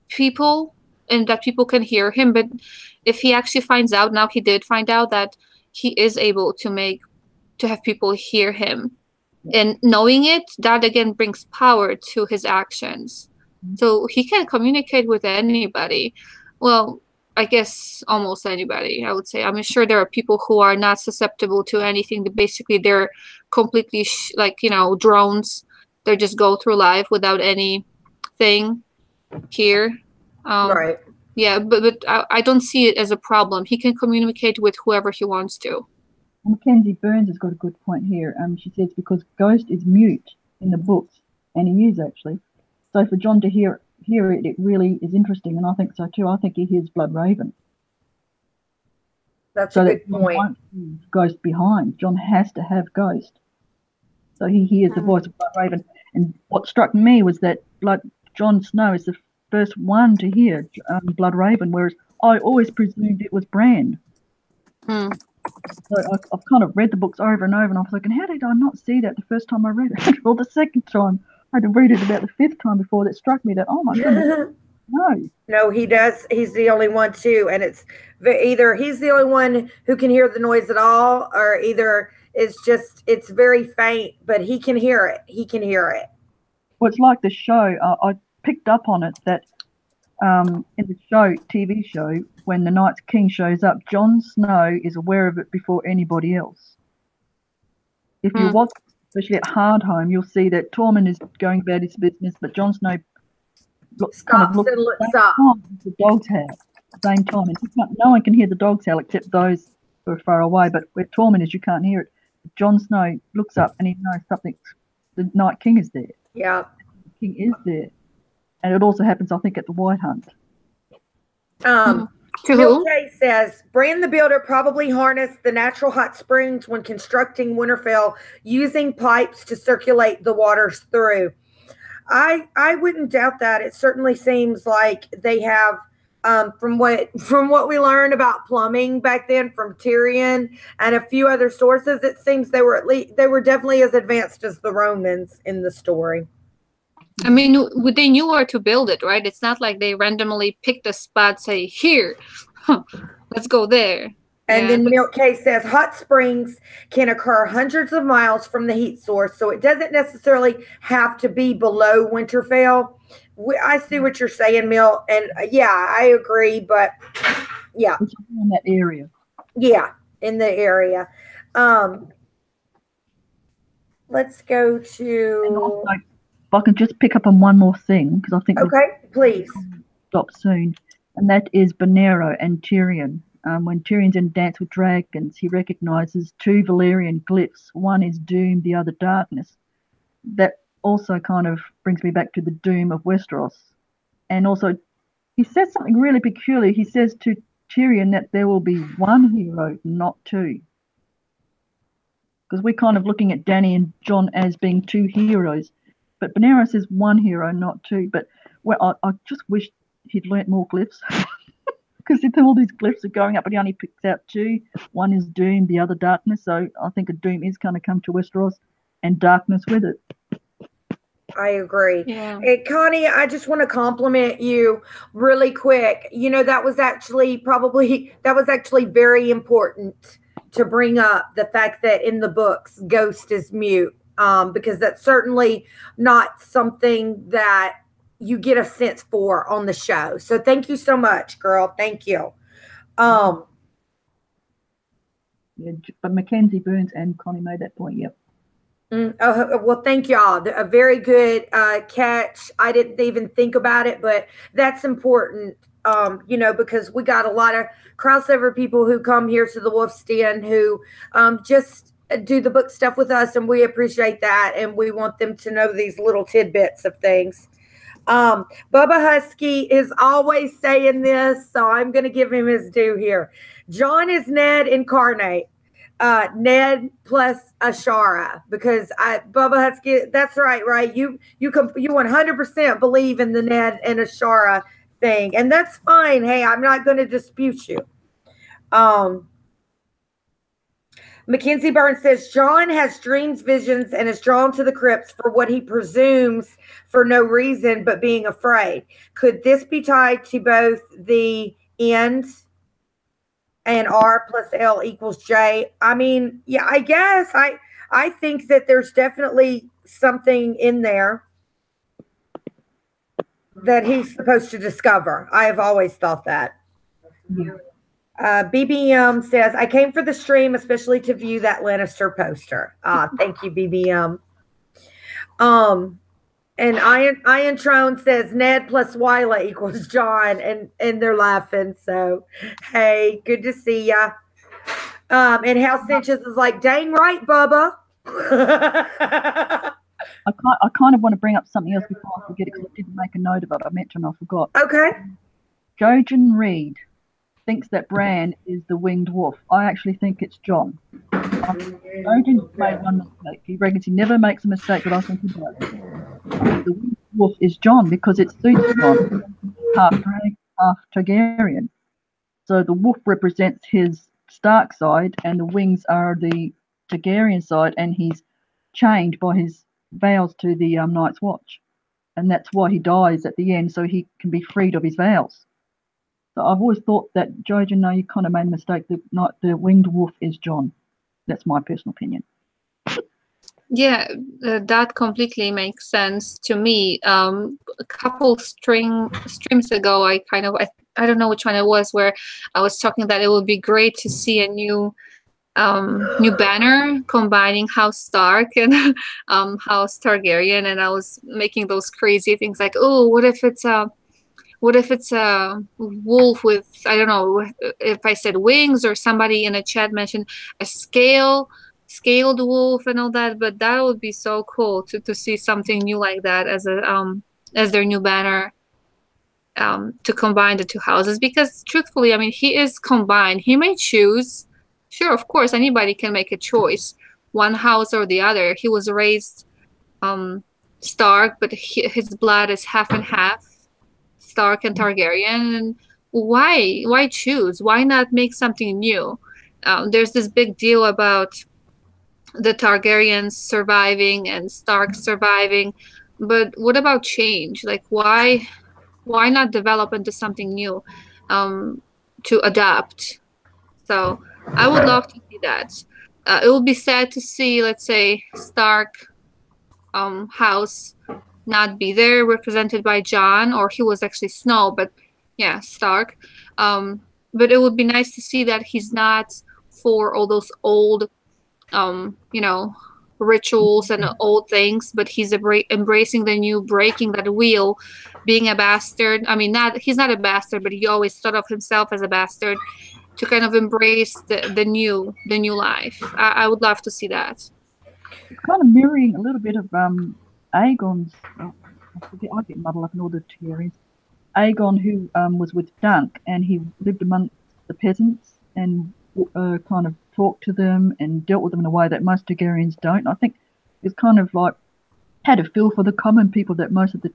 people and that people can hear him. But if he actually finds out, now he did find out that he is able to have people hear him, and knowing it, that again brings power to his actions. So he can communicate with anybody. Well, I guess almost anybody, I would say. I'm sure there are people who are not susceptible to anything. Basically, they're completely drones. They just go through life without anything here. Right. Yeah, but I don't see it as a problem. He can communicate with whoever he wants to. Mackenzie Burns has got a good point here. She says because Ghost is mute in the books, and he is actually. So for Jon to hear it, it really is interesting, and I think so too. I think he hears Bloodraven. That's a good point. Ghost behind. Jon has to have Ghost, so he hears the voice of Bloodraven. And what struck me was that Jon Snow is the first one to hear Bloodraven, whereas I always presumed it was Bran. So I've kind of read the books over and over, and I'm thinking, how did I not see that the first time I read it? Well, the second time I had to read it about the 5th time before that struck me that, oh my goodness, no. No, he does. He's the only one too, and it's either he's the only one who can hear the noise at all, or either it's very faint, but he can hear it. He can hear it. Well, it's like the show. I picked up on it that in the TV show, when the Night's King shows up, Jon Snow is aware of it before anybody else. If you watch, especially at Hardhome, you'll see that Tormund is going about his business, but Jon Snow Stops and looks up. The dogs howl at the same time, and no one can hear the dogs howl except those who are far away. But where Tormund is, you can't hear it. Jon Snow looks up and he knows something. The Night King is there. Yeah, the King is there, and it also happens, I think, at the White Hunt. Bill K says, Bran the Builder probably harnessed the natural hot springs when constructing Winterfell, using pipes to circulate the waters through. I wouldn't doubt that. It certainly seems like they have, from what we learned about plumbing back then from Tyrion and a few other sources, it seems they were definitely as advanced as the Romans in the story. I mean, they knew where to build it, right? It's not like they randomly picked a spot, say, here, let's go there. And then Milk K says hot springs can occur hundreds of miles from the heat source, so it doesn't necessarily have to be below Winterfell. I see what you're saying, Milk, and yeah, I agree, but yeah. It's in that area. Yeah, in the area. Let's go to... And also, if I can just pick up on one more thing, because I think... Okay, please. Stop soon. And that is Bonero and Tyrion. When Tyrion's in Dance with Dragons, he recognizes 2 Valyrian glyphs. One is Doom, the other Darkness. That also kind of brings me back to the Doom of Westeros. And also, he says something really peculiar. He says to Tyrion that there will be 1 hero, not 2. Because we're kind of looking at Dany and Jon as being 2 heroes. But Bonero says 1 hero, not 2. But I just wish he'd learnt more glyphs. Because all these glyphs are going up, but he only picks out 2. One is Doom, the other Darkness. So I think a Doom is going to come to Westeros, and Darkness with it. I agree. Yeah. Hey, Connie, I just want to compliment you really quick. You know, that was actually very important to bring up the fact that in the books, Ghost is mute, because that's certainly not something that you get a sense for on the show. So thank you so much, girl. Thank you. Yeah, but Mackenzie Burns and Connie made that point. Yep. Well, thank y'all. A very good catch. I didn't even think about it, but that's important. Because we got a lot of crossover people who come here to the Wolf's Den who just do the book stuff with us, and we appreciate that, and we want them to know these little tidbits of things. Bubba Husky is always saying this, so I'm going to give him his due here. Jon is Ned incarnate. Ned plus Ashara, because Bubba Husky, that's right? You 100% believe in the Ned and Ashara thing, and that's fine. Hey, I'm not going to dispute you. Mackenzie Burns says Jon has dreams, visions, and is drawn to the crypts for what he presumes for no reason but being afraid. Could this be tied to both the end and R plus L equals J? I mean, yeah, I guess I think that there's definitely something in there that he's supposed to discover. I have always thought that. BBM says, I came for the stream, especially to view that Lannister poster. Thank you, BBM. And Iron Trone says Ned plus Wyla equals Jon, and they're laughing. So, hey, good to see ya. And Hal Sanchez is like, dang right, Bubba. I kind of want to bring up something else before I forget it, because I didn't make a note of it. I mentioned I forgot. Okay. Jojen Reed thinks that Bran is the winged wolf. I actually think it's Jon. Jojen made one mistake. He reckons he never makes a mistake, but I think he does. The winged wolf is Jon because it suits Jon. Half Dragon, half Targaryen. So the wolf represents his Stark side, and the wings are the Targaryen side, and he's chained by his vows to the Night's Watch, and that's why he dies at the end, so he can be freed of his vows. So I've always thought that, Jojen, no, you kind of made a mistake. The winged wolf is Jon. That's my personal opinion. Yeah, that completely makes sense to me. A couple streams ago, I don't know which one it was, where I was talking that it would be great to see a new banner combining House Stark and House Targaryen, and I was making those crazy things like, oh, what if it's a wolf with, I don't know if I said wings, or somebody in a chat mentioned a scaled wolf and all that, but that would be so cool to see something new like that as their new banner, to combine the two houses. Because truthfully, I mean, he is combined. He may choose. Sure, of course, anybody can make a choice, one house or the other. He was raised Stark, but his blood is half and half, Stark and Targaryen. And why choose? Why not make something new? There's this big deal about the Targaryens surviving and Stark surviving, but what about change? Like, why not develop into something new, to adapt? So I would love to see that. It would be sad to see, let's say, Stark house not be there, represented by Jon, or he was actually Snow, but yeah, Stark. But it would be nice to see that he's not for all those old, rituals and old things, but he's embracing the new, breaking that wheel, being a bastard. I mean, he's not a bastard, but he always thought of himself as a bastard, to kind of embrace the new life. I would love to see that. It's kind of mirroring a little bit of Aegon's. I get muddled up in all the Targaryens. Aegon, who was with Dunk, and he lived amongst the peasants and kind of talked to them and dealt with them in a way that most Targaryens don't. I think it's kind of like had a feel for the common people that most of the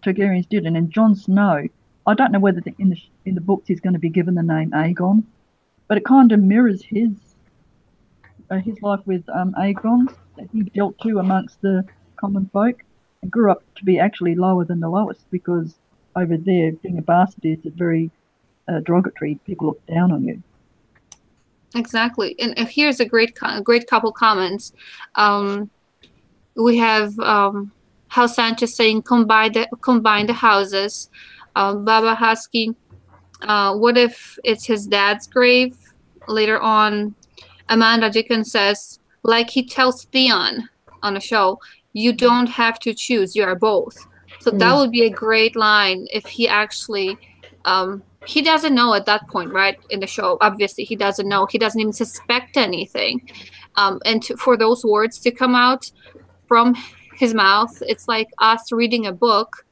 Targaryens did. And in Jon Snow, I don't know whether in the books he's going to be given the name Aegon, but it kind of mirrors his life with Aegon, that he dealt to amongst the common folk and grew up to be actually lower than the lowest, because over there being a bastard is very derogatory. People look down on you. Exactly. And here's a great couple comments. We have House Sanchez saying combine the houses. Baba Husky, what if it's his dad's grave? Later on, Amanda Dickens says, like he tells Theon on the show, you don't have to choose, you are both. So that would be a great line if he actually, he doesn't know at that point, right? In the show, obviously he doesn't know. He doesn't even suspect anything. And for those words to come out from his mouth, it's like us reading a book,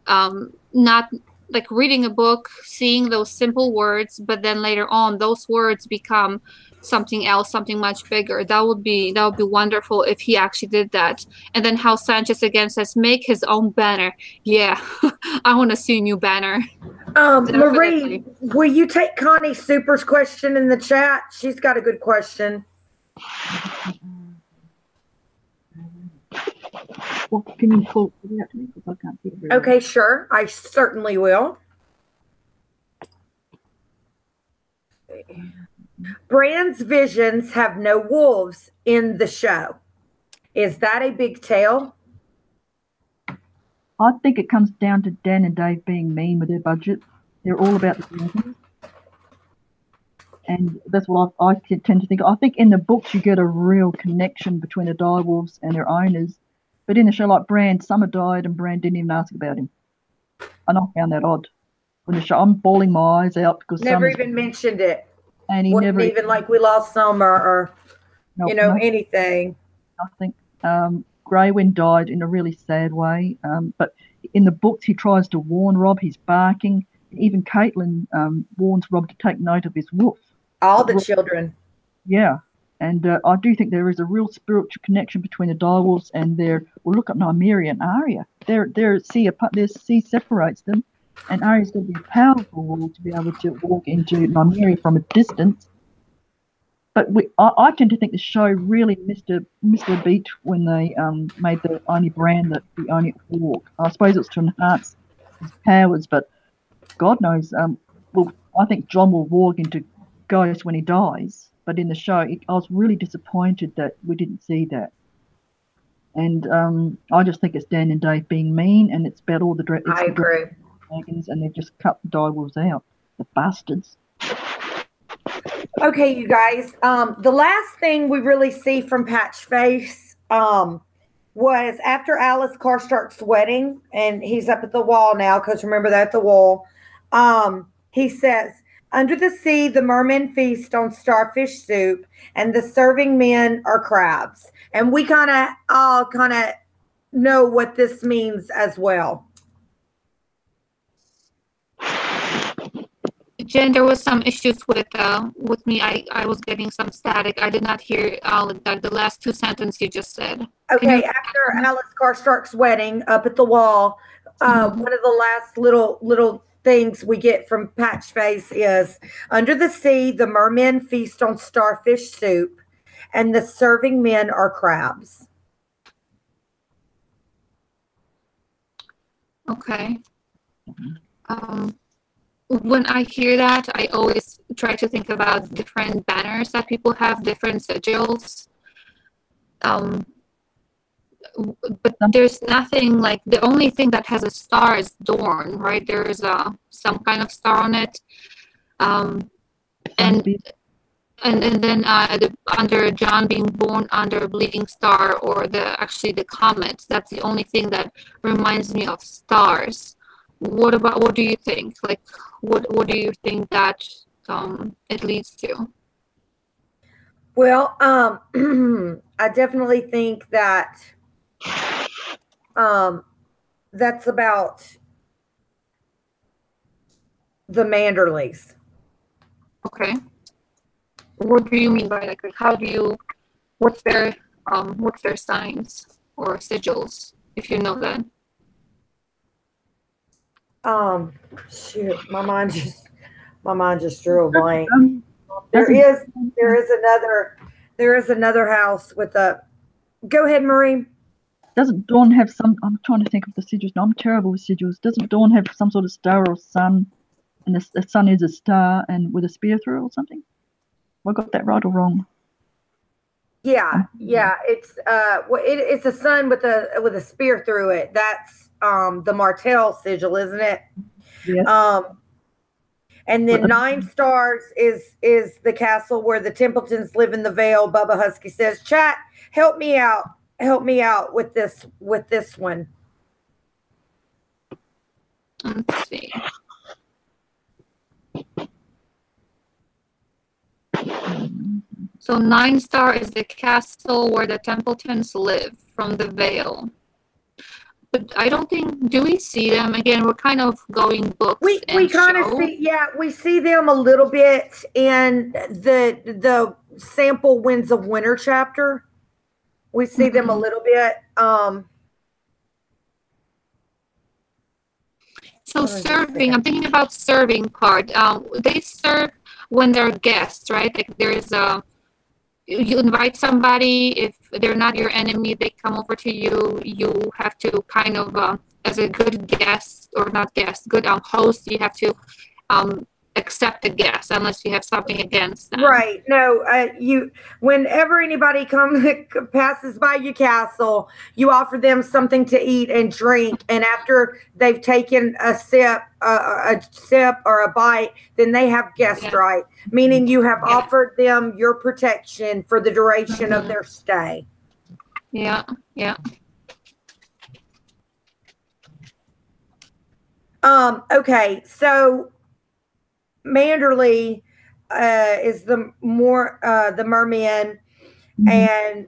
not like reading a book, seeing those simple words, but then later on those words become something else, something much bigger. That would be wonderful if he actually did that. And then House Sanchez again says, make his own banner. Yeah, I want to see a new banner. Marie, will you take Connie Super's question in the chat? She's got a good question. Well, can you pull it out to me? Because I can't see it. Okay, sure. I certainly will. Bran's visions have no wolves in the show. Is that a big tale? I think it comes down to Dan and Dave being mean with their budget. They're all about the dragons. And that's what I tend to think. I think in the books you get a real connection between the direwolves and their owners. But in a show like Bran, Summer died and Bran didn't even ask about him. And I found that odd. When the show, I'm bawling my eyes out because never even mentioned it. And he wasn't never even like we lost Summer or anything. I think Grey died in a really sad way. But in the books he tries to warn Robb. He's barking. Even Caitlin warns Robb to take note of his wolf. All the children. Yeah. And I do think there is a real spiritual connection between the direwolves and their. Well, look at Nymeria and Arya. Their sea separates them, and Arya's going to be a powerful wolf to be able to walk into Nymeria from a distance. But I tend to think the show really missed a beat when they made the only brand that the only walk. I suppose it was to enhance his powers, but God knows. Well, I think John will walk into ghost when he dies, but in the show, I was really disappointed that we didn't see that. And I just think it's Dan and Dave being mean, and it's about all the I agree. dragons, and they've just cut the direwolves out. The bastards. Okay, you guys. The last thing we really see from Patchface was after Alice Karstark's wedding, and he's up at the wall now because remember they're at the wall. He says, "Under the sea, the mermen feast on starfish soup, and the serving men are crabs." And we all kind of know what this means as well. Jen, there was some issues with me. I was getting some static. I did not hear the last two sentences you just said. Okay, after Alice Karstark's wedding, up at the wall, one of the last little things we get from Patchface is, "Under the sea, the mermen feast on starfish soup, and the serving men are crabs." Okay. When I hear that, I always try to think about different banners that people have, different sigils. But there's nothing like, the only thing that has a star is Dorn, right? There's some kind of star on it. And then under John being born under a bleeding star, or the comet, that's the only thing that reminds me of stars. What do you think? Like, what do you think that it leads to? Well, I definitely think that that's about the Manderleys. Okay. What do you mean by that? Like, how do you? What's their signs or sigils, if you know that? Shoot, my mind just drew a blank. There is another house with a. Go ahead, Marie. Doesn't Dawn have some? I'm trying to think of the sigils. No, I'm terrible with sigils. Doesn't Dawn have some sort of star or sun, and the sun is a star and with a spear through it or something? Have I got that right or wrong? Yeah. It's it's a sun with a spear through it. That's the Martell sigil, isn't it? Yes. And then 9 stars is the castle where the Templetons live in the Vale. Bubba Husky says, "Chat, help me out with this one." Let's see. So 9 star is the castle where the Templetons live from the Vale. But I don't think, do we see them again? We're kind of going books. We kind of see, we see them a little bit in the sample Winds of Winter chapter. We see them a little bit. So serving, I'm thinking about serving part. They serve when they're guests, right? Like there's you invite somebody, if they're not your enemy, they come over to you. You have to kind of, as a good guest, or not guest, good host, you have to accept the guest unless you have something against them. Right. No, whenever anybody passes by your castle, you offer them something to eat and drink, and after they've taken a sip or a bite, then they have guest right, meaning you have offered them your protection for the duration of their stay. Yeah. Okay, so Manderley is the merman, and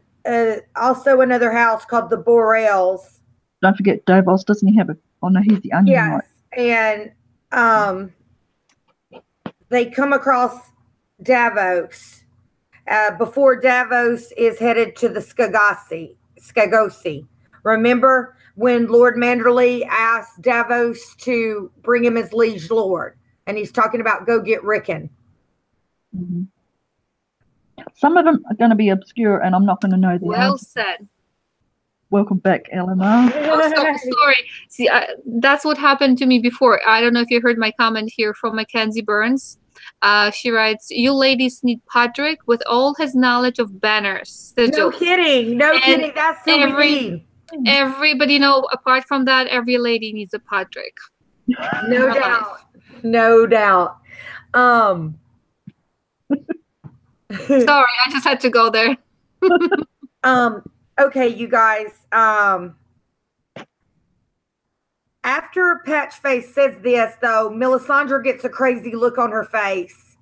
also another house called the Borels. Don't forget Davos. Doesn't he have a? Oh no, he's the onion. Yes, right? And they come across Davos before Davos is headed to the Skagosi. Remember when Lord Manderley asked Davos to bring him his liege lord? And he's talking about go get Rickon. Mm-hmm. Some of them are going to be obscure, and I'm not going to know the Well answer. said. Welcome back, LMR. Oh, sorry. See, that's what happened to me before. I don't know if you heard my comment here from Mackenzie Burns. She writes, "You ladies need Patrick with all his knowledge of banners." No kidding. No And kidding. That's who we need. Everybody, apart from that, every lady needs a Patrick. No doubt. No doubt. Sorry, I just had to go there. Okay, you guys. After Patchface says this, though, Melisandre gets a crazy look on her face.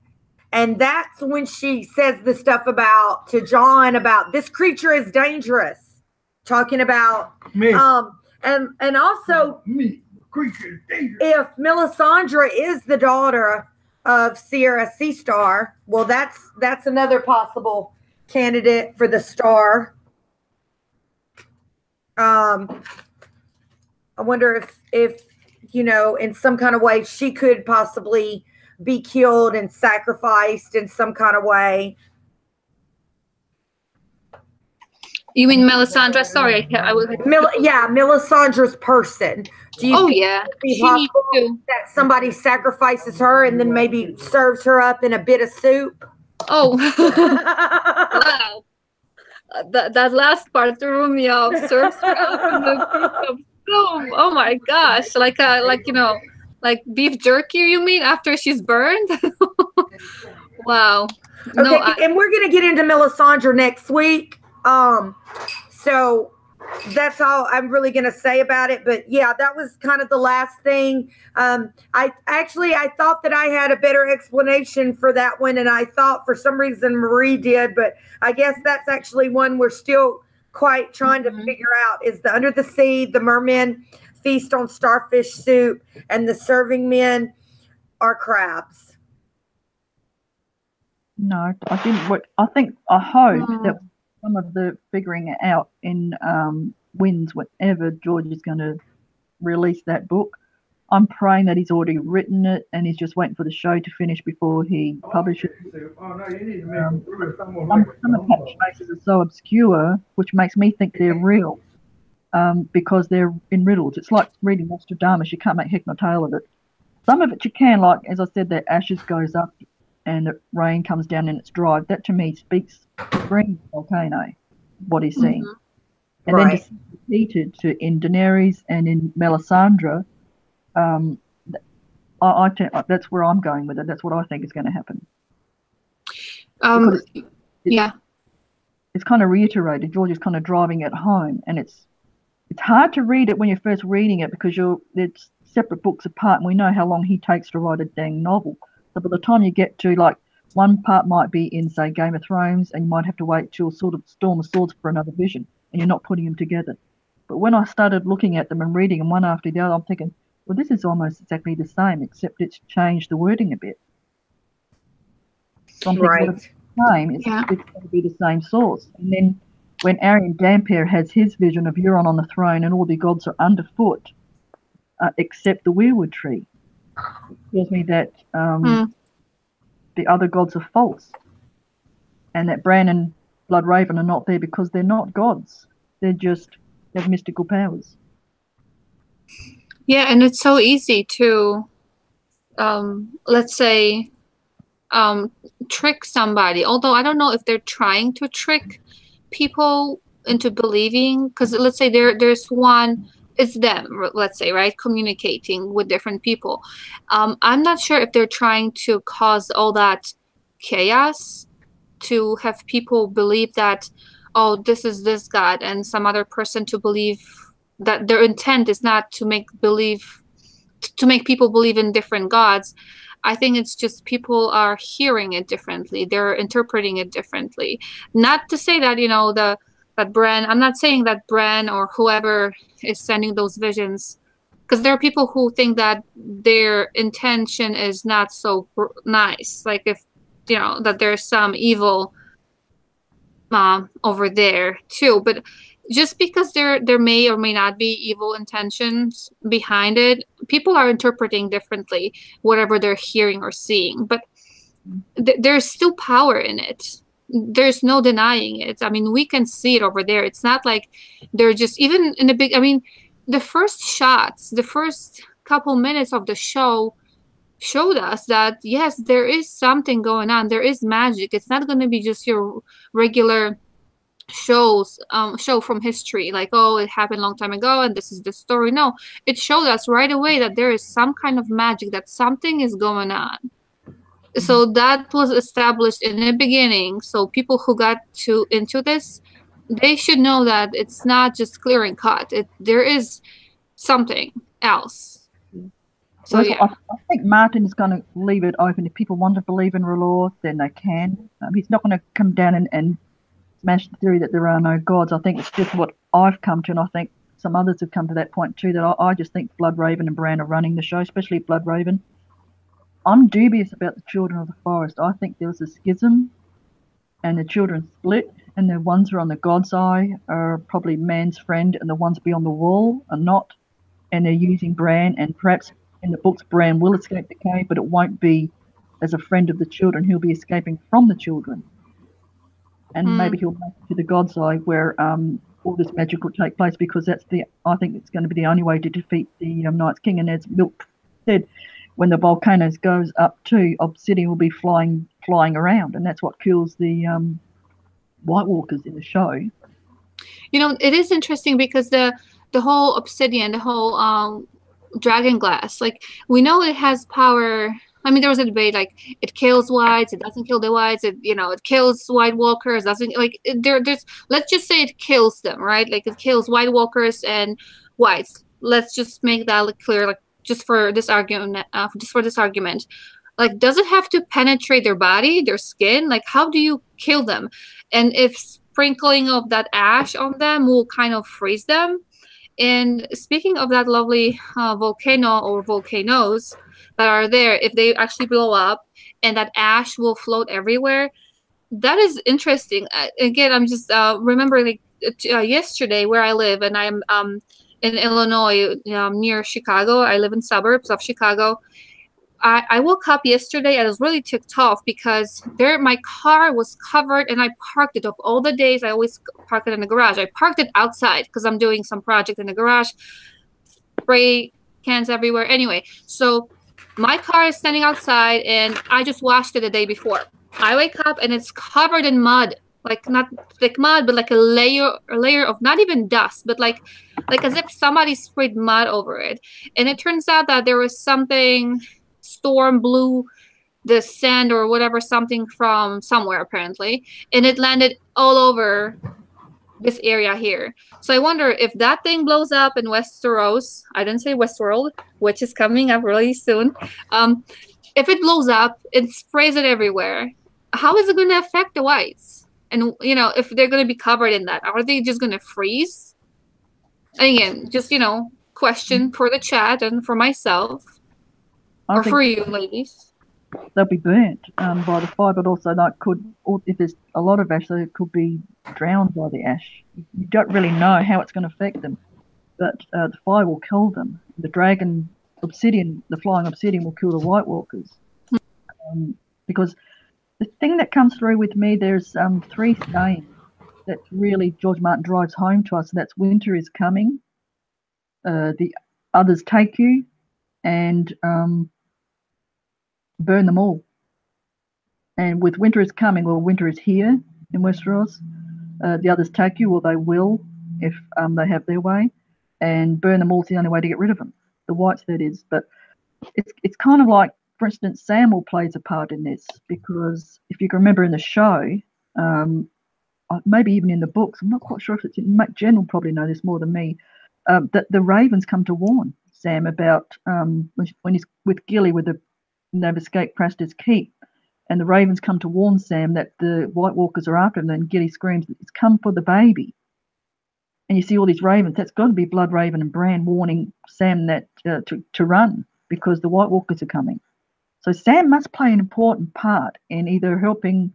And that's when she says the stuff to Jon about this creature is dangerous. Talking about Me. and also Me. Creature is dangerous. if Melisandre is the daughter of Sierra Seastar, well, that's another possible candidate for the star. I wonder if in some kind of way she could possibly be killed and sacrificed in some kind of way. You mean Melisandre? Sorry, I would. Melisandre's person. Do you think yeah, it'd be she needs possible to. that somebody sacrifices her and then maybe serves her up in a bit of soup? Oh, wow. That last part threw me off. Serves her up in the soup. Oh my gosh! Like beef jerky. You mean after she's burned? Wow. Okay, and we're gonna get into Melisandre next week. So that's all I'm really gonna say about it. But yeah, that was kind of the last thing. I thought that I had a better explanation for that one, and I thought for some reason Marie did, but I guess that's actually one we're still quite trying to figure out. Is the under the sea, the mermen feast on starfish soup, and the serving men are crabs. No, I didn't. I hope that some of the figuring it out in wins whenever George is going to release that book. I'm praying that he's already written it and he's just waiting for the show to finish before he publishes it. Some of Patch Faces are so obscure, which makes me think they're real because they're in riddles. It's like reading Nostradamus. You can't make heck nor tail of it. Some of it you can, like, as I said, the ashes goes up and the rain comes down and it's dry. That to me speaks green volcano, what he's seeing. And then to see repeated in Daenerys and in Melisandre, that's where I'm going with it. That's what I think is going to happen. It's kind of reiterated. George is kind of driving it home, and it's hard to read it when you're first reading it because it's separate books apart, and we know how long he takes to write a dang novel. So by the time you get to, like, one part might be in, say, Game of Thrones, and you might have to wait till sort of Storm of Swords for another vision, and you're not putting them together. But when I started looking at them and reading them one after the other, I'm thinking, well, this is almost exactly the same, except it's changed the wording a bit. So I'm thinking, well, it's the same. It's going to be the same source. And then when Arian Dampier has his vision of Euron on the throne and all the gods are underfoot, except the weirwood tree, tells me that the other gods are false, and that Bran and Bloodraven are not there because they're not gods. They have mystical powers. Yeah, and it's so easy to, let's say, trick somebody. Although I don't know if they're trying to trick people into believing, because let's say there's one. It's them, let's say, right, communicating with different people. I'm not sure if they're trying to cause all that chaos to have people believe that, oh, this is this God, and some other person to believe that their intent is not to make people believe in different gods. I think it's just people are hearing it differently. They're interpreting it differently. Not to say that, that Bran, I'm not saying that Bran or whoever is sending those visions, because there are people who think that their intention is not so nice. Like if, that there's some evil over there too. But just because there may or may not be evil intentions behind it, people are interpreting differently whatever they're hearing or seeing. But there's still power in it. there's no denying it. I mean, we can see it over there. It's not like they're just, even in the big, I mean, the first shots, the first couple minutes of the show showed us that yes, there is something going on. There is magic. It's not going to be just your regular show from history, like, oh, it happened a long time ago and this is the story. No, it showed us right away that there is some kind of magic, that something is going on. So that was established in the beginning. So people who got into this, they should know that it's not just clear and cut. There is something else. So Well, yeah, I think Martin is going to leave it open. If people want to believe in R'hllor, then they can. He's not going to come down and smash the theory that there are no gods. I think it's just what I've come to, and I think some others have come to that point too, that I just think Bloodraven and Bran are running the show, especially Bloodraven. I'm dubious about the Children of the Forest. I think there was a schism and the children split, and the ones who are on the God's Eye are probably man's friend, and the ones beyond the wall are not, and they're using Bran, and perhaps in the books Bran will escape the cave, but it won't be as a friend of the children. He'll be escaping from the children. And maybe he'll make it to the God's Eye where all this magic will take place, because I think it's going to be the only way to defeat the Night's King. And as Milk said, when the volcanoes goes up too, obsidian will be flying around, and that's what kills the White Walkers in the show. You know, it is interesting because the whole obsidian, the whole dragon glass, like, we know it has power. I mean, there was a debate, like, it kills whites, it doesn't kill the whites, it kills White Walkers, doesn't, like, there's, let's just say it kills them, right? Like, it kills White Walkers and whites. Let's just make that clear, like, just for this argument, like, does it have to penetrate their body, their skin? Like, how do you kill them? And if sprinkling of that ash on them will kind of freeze them. And speaking of that lovely volcano or volcanoes that are there, if they actually blow up and that ash will float everywhere, that is interesting. Again, I'm just remembering yesterday where I live, and I'm in Illinois, near Chicago. I live in suburbs of Chicago. I woke up yesterday and I was really ticked off because my car was covered, and I parked it. Of all the days, I always park it in the garage. I parked it outside because I'm doing some project in the garage. Spray cans everywhere. Anyway, so my car is standing outside, and I just washed it the day before. I wake up and it's covered in mud. Like, not like mud, but like a layer of not even dust, but like as if somebody sprayed mud over it. And it turns out that there was something, storm blew the sand or whatever, something from somewhere apparently, and it landed all over this area here. So I wonder if that thing blows up in Westeros. I didn't say Westworld, which is coming up really soon. If it blows up and sprays it everywhere, how is it going to affect the whites? And, if they're going to be covered in that, are they just going to freeze? And again, just, question for the chat and for myself, or for you, ladies. They'll be burnt by the fire, but also if there's a lot of ash, they could be drowned by the ash. You don't really know how it's going to affect them, but the fire will kill them. The dragon obsidian, the flying obsidian, will kill the White Walkers. Because the thing that comes through with me, there's 3 sayings that really George Martin drives home to us. And that's winter is coming, the others take you, and burn them all. And with winter is coming, well, winter is here in Westeros. The others take you, or they will if they have their way, and burn them all is the only way to get rid of them. The whites, that is. But it's kind of like, for instance, Samuel plays a part in this, because if you can remember in the show, maybe even in the books, I'm not quite sure if it's in, Jen will probably know this more than me, that the ravens come to warn Sam about when he's with Gilly with they've escaped Craster's Keep, and the ravens come to warn Sam that the White Walkers are after him, and Gilly screams, "It's come for the baby." And you see all these ravens. That's got to be Bloodraven and Bran warning Sam that to run, because the White Walkers are coming. So Sam must play an important part in either helping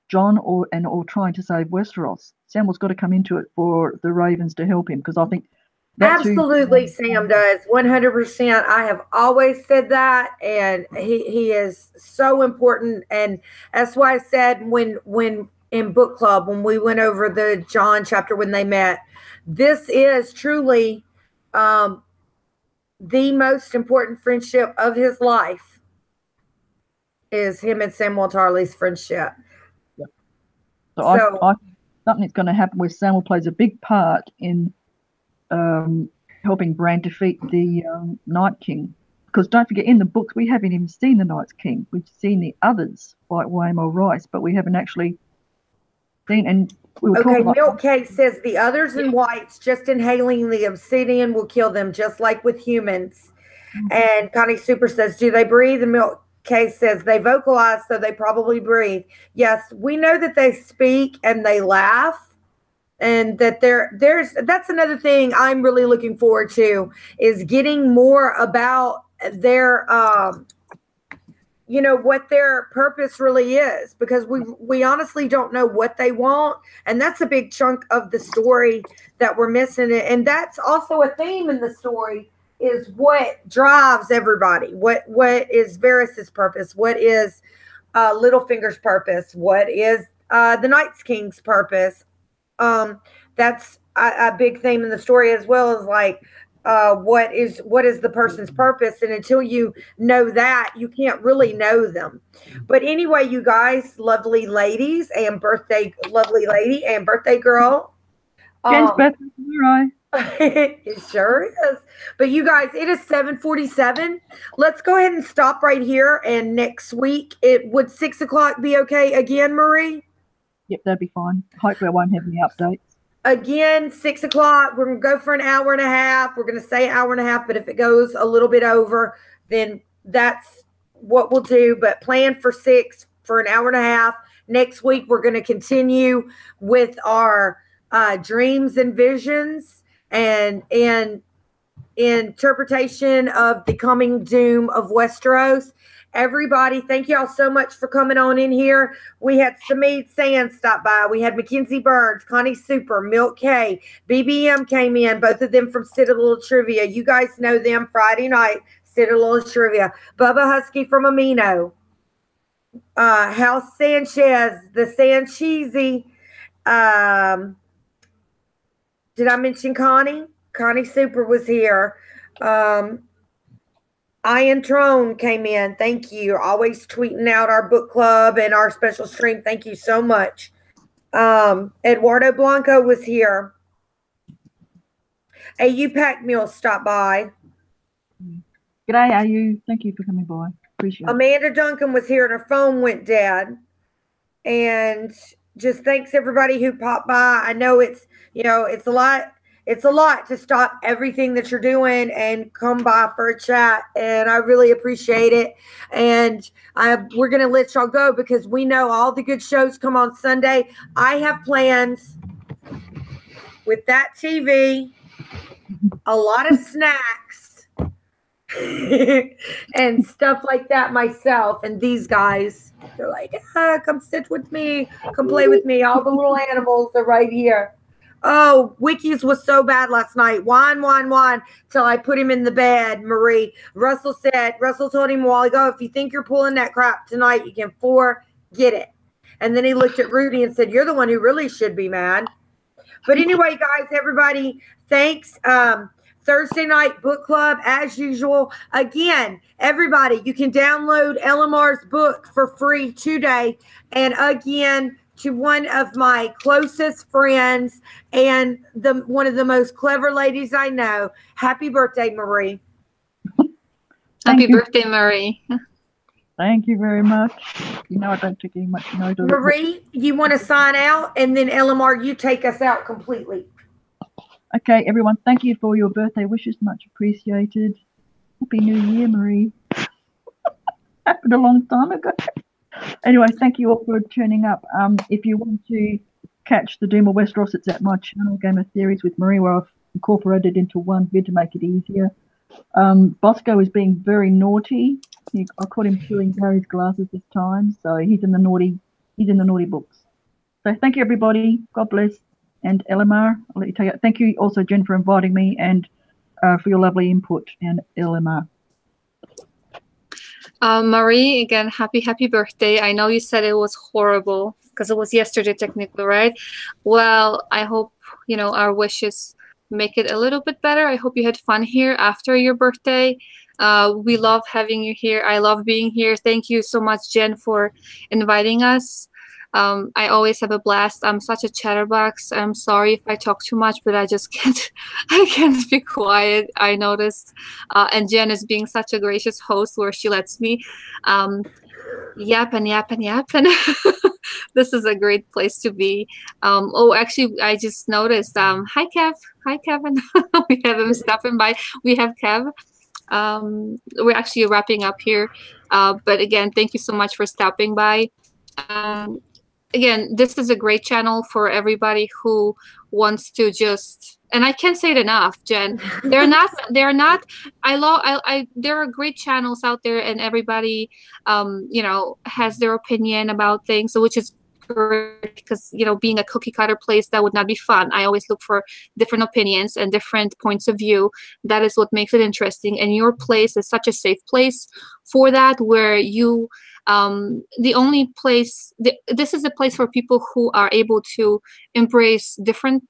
Jon or trying to save Westeros. Samuel's got to come into it for the ravens to help him, because I think that's absolutely Sam does 100%. I have always said that, and he is so important, and that's why I said when in book club when we went over the John chapter when they met. This is truly the most important friendship of his life is him and Samuel Tarley's friendship. Yep. So I something's going to happen where Samuel plays a big part in helping Bran defeat the Night King. Because don't forget, in the books, we haven't even seen the Night King. We've seen the others, like Waymore Rice, but we haven't actually seen. And we were talking about. Milk Cake says the others in whites just inhaling the obsidian will kill them, just like with humans. And Connie Super says, do they breathe? And Milk Cake says they vocalize, so they probably breathe. Yes, we know that they speak and they laugh. And that that's another thing I'm really looking forward to is getting more about their what their purpose really is, because we honestly don't know what they want, and that's a big chunk of the story that we're missing. And that's also a theme in the story is what drives everybody. What is Varys's purpose? What is Littlefinger's purpose? What is the Night King's purpose? That's a big theme in the story, as well as like what is the person's purpose, and until you know that, you can't really know them. But anyway, you guys, lovely ladies and lovely lady and birthday girl, Jen's birthday tomorrow. it sure is. But you guys, it is 7:47. Let's go ahead and stop right here, and next week would 6:00 be okay again, Marie? Yep, that'd be fine. Hopefully I won't have any updates. Again, 6:00. We're going to go for an hour and a half. We're going to say hour and a half, but if it goes a little bit over, then that's what we'll do. But plan for 6 for an hour and a half. Next week, we're going to continue with our dreams and visions and interpretation of the coming doom of Westeros. Everybody, thank y'all so much for coming on in here. We had Sameed Sands stop by. We had Mackenzie Burns, Connie Super, Milk K, BBM came in, both of them from Citadel Trivia. You guys know them, Friday night, Citadel Trivia. Bubba Husky from Amino. House Sanchez, the Sancheesy. Did I mention Connie? Connie Super was here. Ian Trone came in. Thank you. You're always tweeting out our book club and our special stream. Thank you so much. Eduardo Blanco was here. AU Pack Mule stopped by. G'day, AU. Thank you for coming by. Appreciate it. Amanda Duncan was here and her phone went dead. And just thanks everybody who popped by. I know it's a lot. It's a lot to stop everything that you're doing and come by for a chat, and I really appreciate it. And we're going to let y'all go because we know all the good shows come on Sunday. I have plans with that TV, a lot of snacks, and stuff like that myself. And these guys, they're like, come sit with me, come play with me. All the little animals are right here. Oh, Wicky's was so bad last night. Whine, till I put him in the bed, Marie. Russell told him a while ago, if you think you're pulling that crap tonight, you can forget it. And then he looked at Rudy and said, you're the one who really should be mad. But anyway, guys, everybody, thanks. Thursday night book club, as usual. Again, everybody, you can download LMR's book for free today. And again, to one of my closest friends and one of the most clever ladies I know. Happy birthday, Marie. Happy birthday, Marie. Thank you very much. I don't take any much note of it. Marie, you want to sign out, and then LMR, you take us out completely. Okay, everyone, thank you for your birthday wishes. Much appreciated. Happy New Year, Marie. Happened a long time ago. Anyway, thank you all for turning up. If you want to catch the Doom of Westeros, it's at my channel, Game of Theories with Marie, where I've incorporated into one vid to make it easier. Bosco is being very naughty. I caught him chewing Harry's glasses this time, so he's in the naughty books. So thank you, everybody. God bless. And LMR, I'll let you take it. Thank you also, Jen, for inviting me and for your lovely input, and LMR. Marie, again, happy birthday. I know you said it was horrible. because it was yesterday technically, right? Well, I hope, our wishes make it a little bit better. I hope you had fun here after your birthday. We love having you here. I love being here. Thank you so much, Jen, for inviting us. I always have a blast. I'm such a chatterbox. I'm sorry if I talk too much, but I just can't. I can't be quiet. I noticed, and Jen is being such a gracious host where she lets me yap and yap and yap, and this is a great place to be. Oh, actually, I just noticed. Hi, Kev. Hi, Kevin. We have him stopping by. We have Kev. We're actually wrapping up here, but again, thank you so much for stopping by. Again, this is a great channel for everybody who wants to just, and I can't say it enough, Jen. They're not. There are great channels out there, and everybody, has their opinion about things, which is great because, being a cookie cutter place, that would not be fun. I always look for different opinions and different points of view. That is what makes it interesting. And your place is such a safe place for that, where you, the only place, this is a place for people who are able to embrace different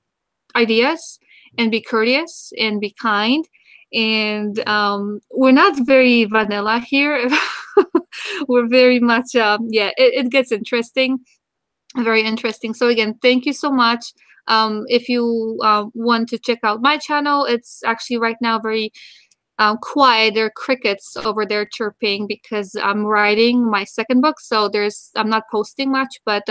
ideas and be courteous and be kind. And we're not very vanilla here. We're very much, it gets interesting. Very interesting. So again, thank you so much. If you want to check out my channel, it's actually right now very quiet. There are crickets over there chirping because I'm writing my second book. So I'm not posting much, but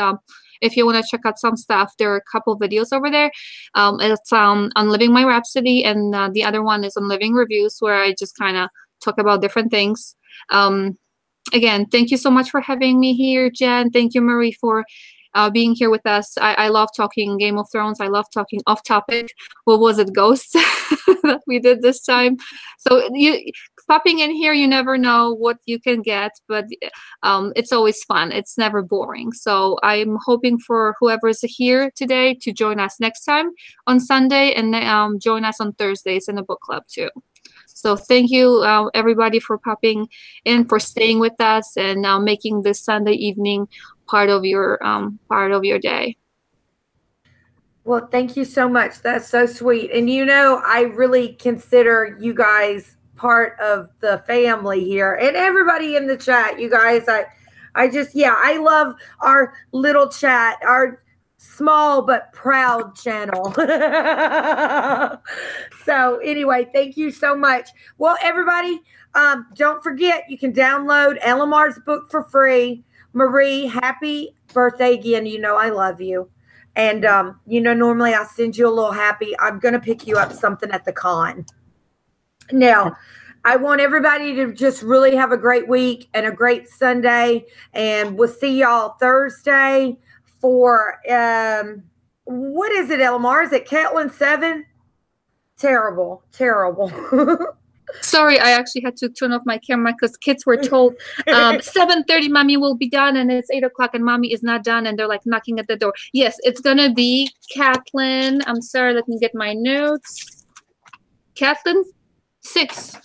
if you want to check out some stuff, there are a couple videos over there. It's on Living My Rhapsody, and the other one is on Living Reviews, where I just kind of talk about different things. Again, thank you so much for having me here, Jen. Thank you, Marie, for being here with us. I love talking Game of Thrones. I love talking off topic. What was it, Ghosts, that we did this time? So popping in here, you never know what you can get, but it's always fun. It's never boring. So I'm hoping for whoever's here today to join us next time on Sunday, and join us on Thursdays in the book club too. So thank you, everybody, for popping in, for staying with us, and making this Sunday evening part of your day. Well, thank you so much. That's so sweet. And I really consider you guys part of the family here, and everybody in the chat. You guys, I love our little chat, our small but proud channel. So anyway, thank you so much. Well, everybody, don't forget, you can download LMR's book for free. Marie, happy birthday again. I love you. And, normally I send you a little happy. I'm going to pick you up something at the con. Now, I want everybody to just really have a great week and a great Sunday. And we'll see y'all Thursday for, what is it, Elmar? Is it Catlin 7? Terrible. Sorry, I actually had to turn off my camera because kids were told 7:30 mommy will be done, and it's 8 o'clock and mommy is not done, and they're like knocking at the door. Yes, it's gonna be Catlin. I'm sorry, let me get my notes. Catlin 6.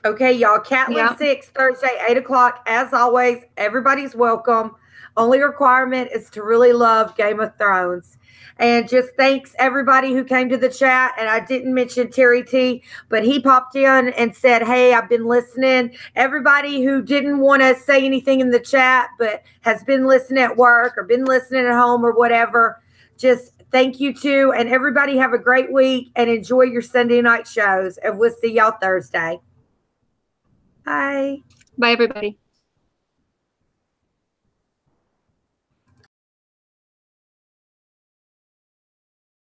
Okay, y'all. Catlin 6, Thursday, 8 o'clock. As always, everybody's welcome. Only requirement is to really love Game of Thrones. And just thanks everybody who came to the chat. And I didn't mention Terry T, but he popped in and said, hey, I've been listening. Everybody who didn't want to say anything in the chat, but has been listening at work or been listening at home or whatever, just thank you too. And everybody have a great week and enjoy your Sunday night shows. And we'll see y'all Thursday. Bye. Bye, everybody.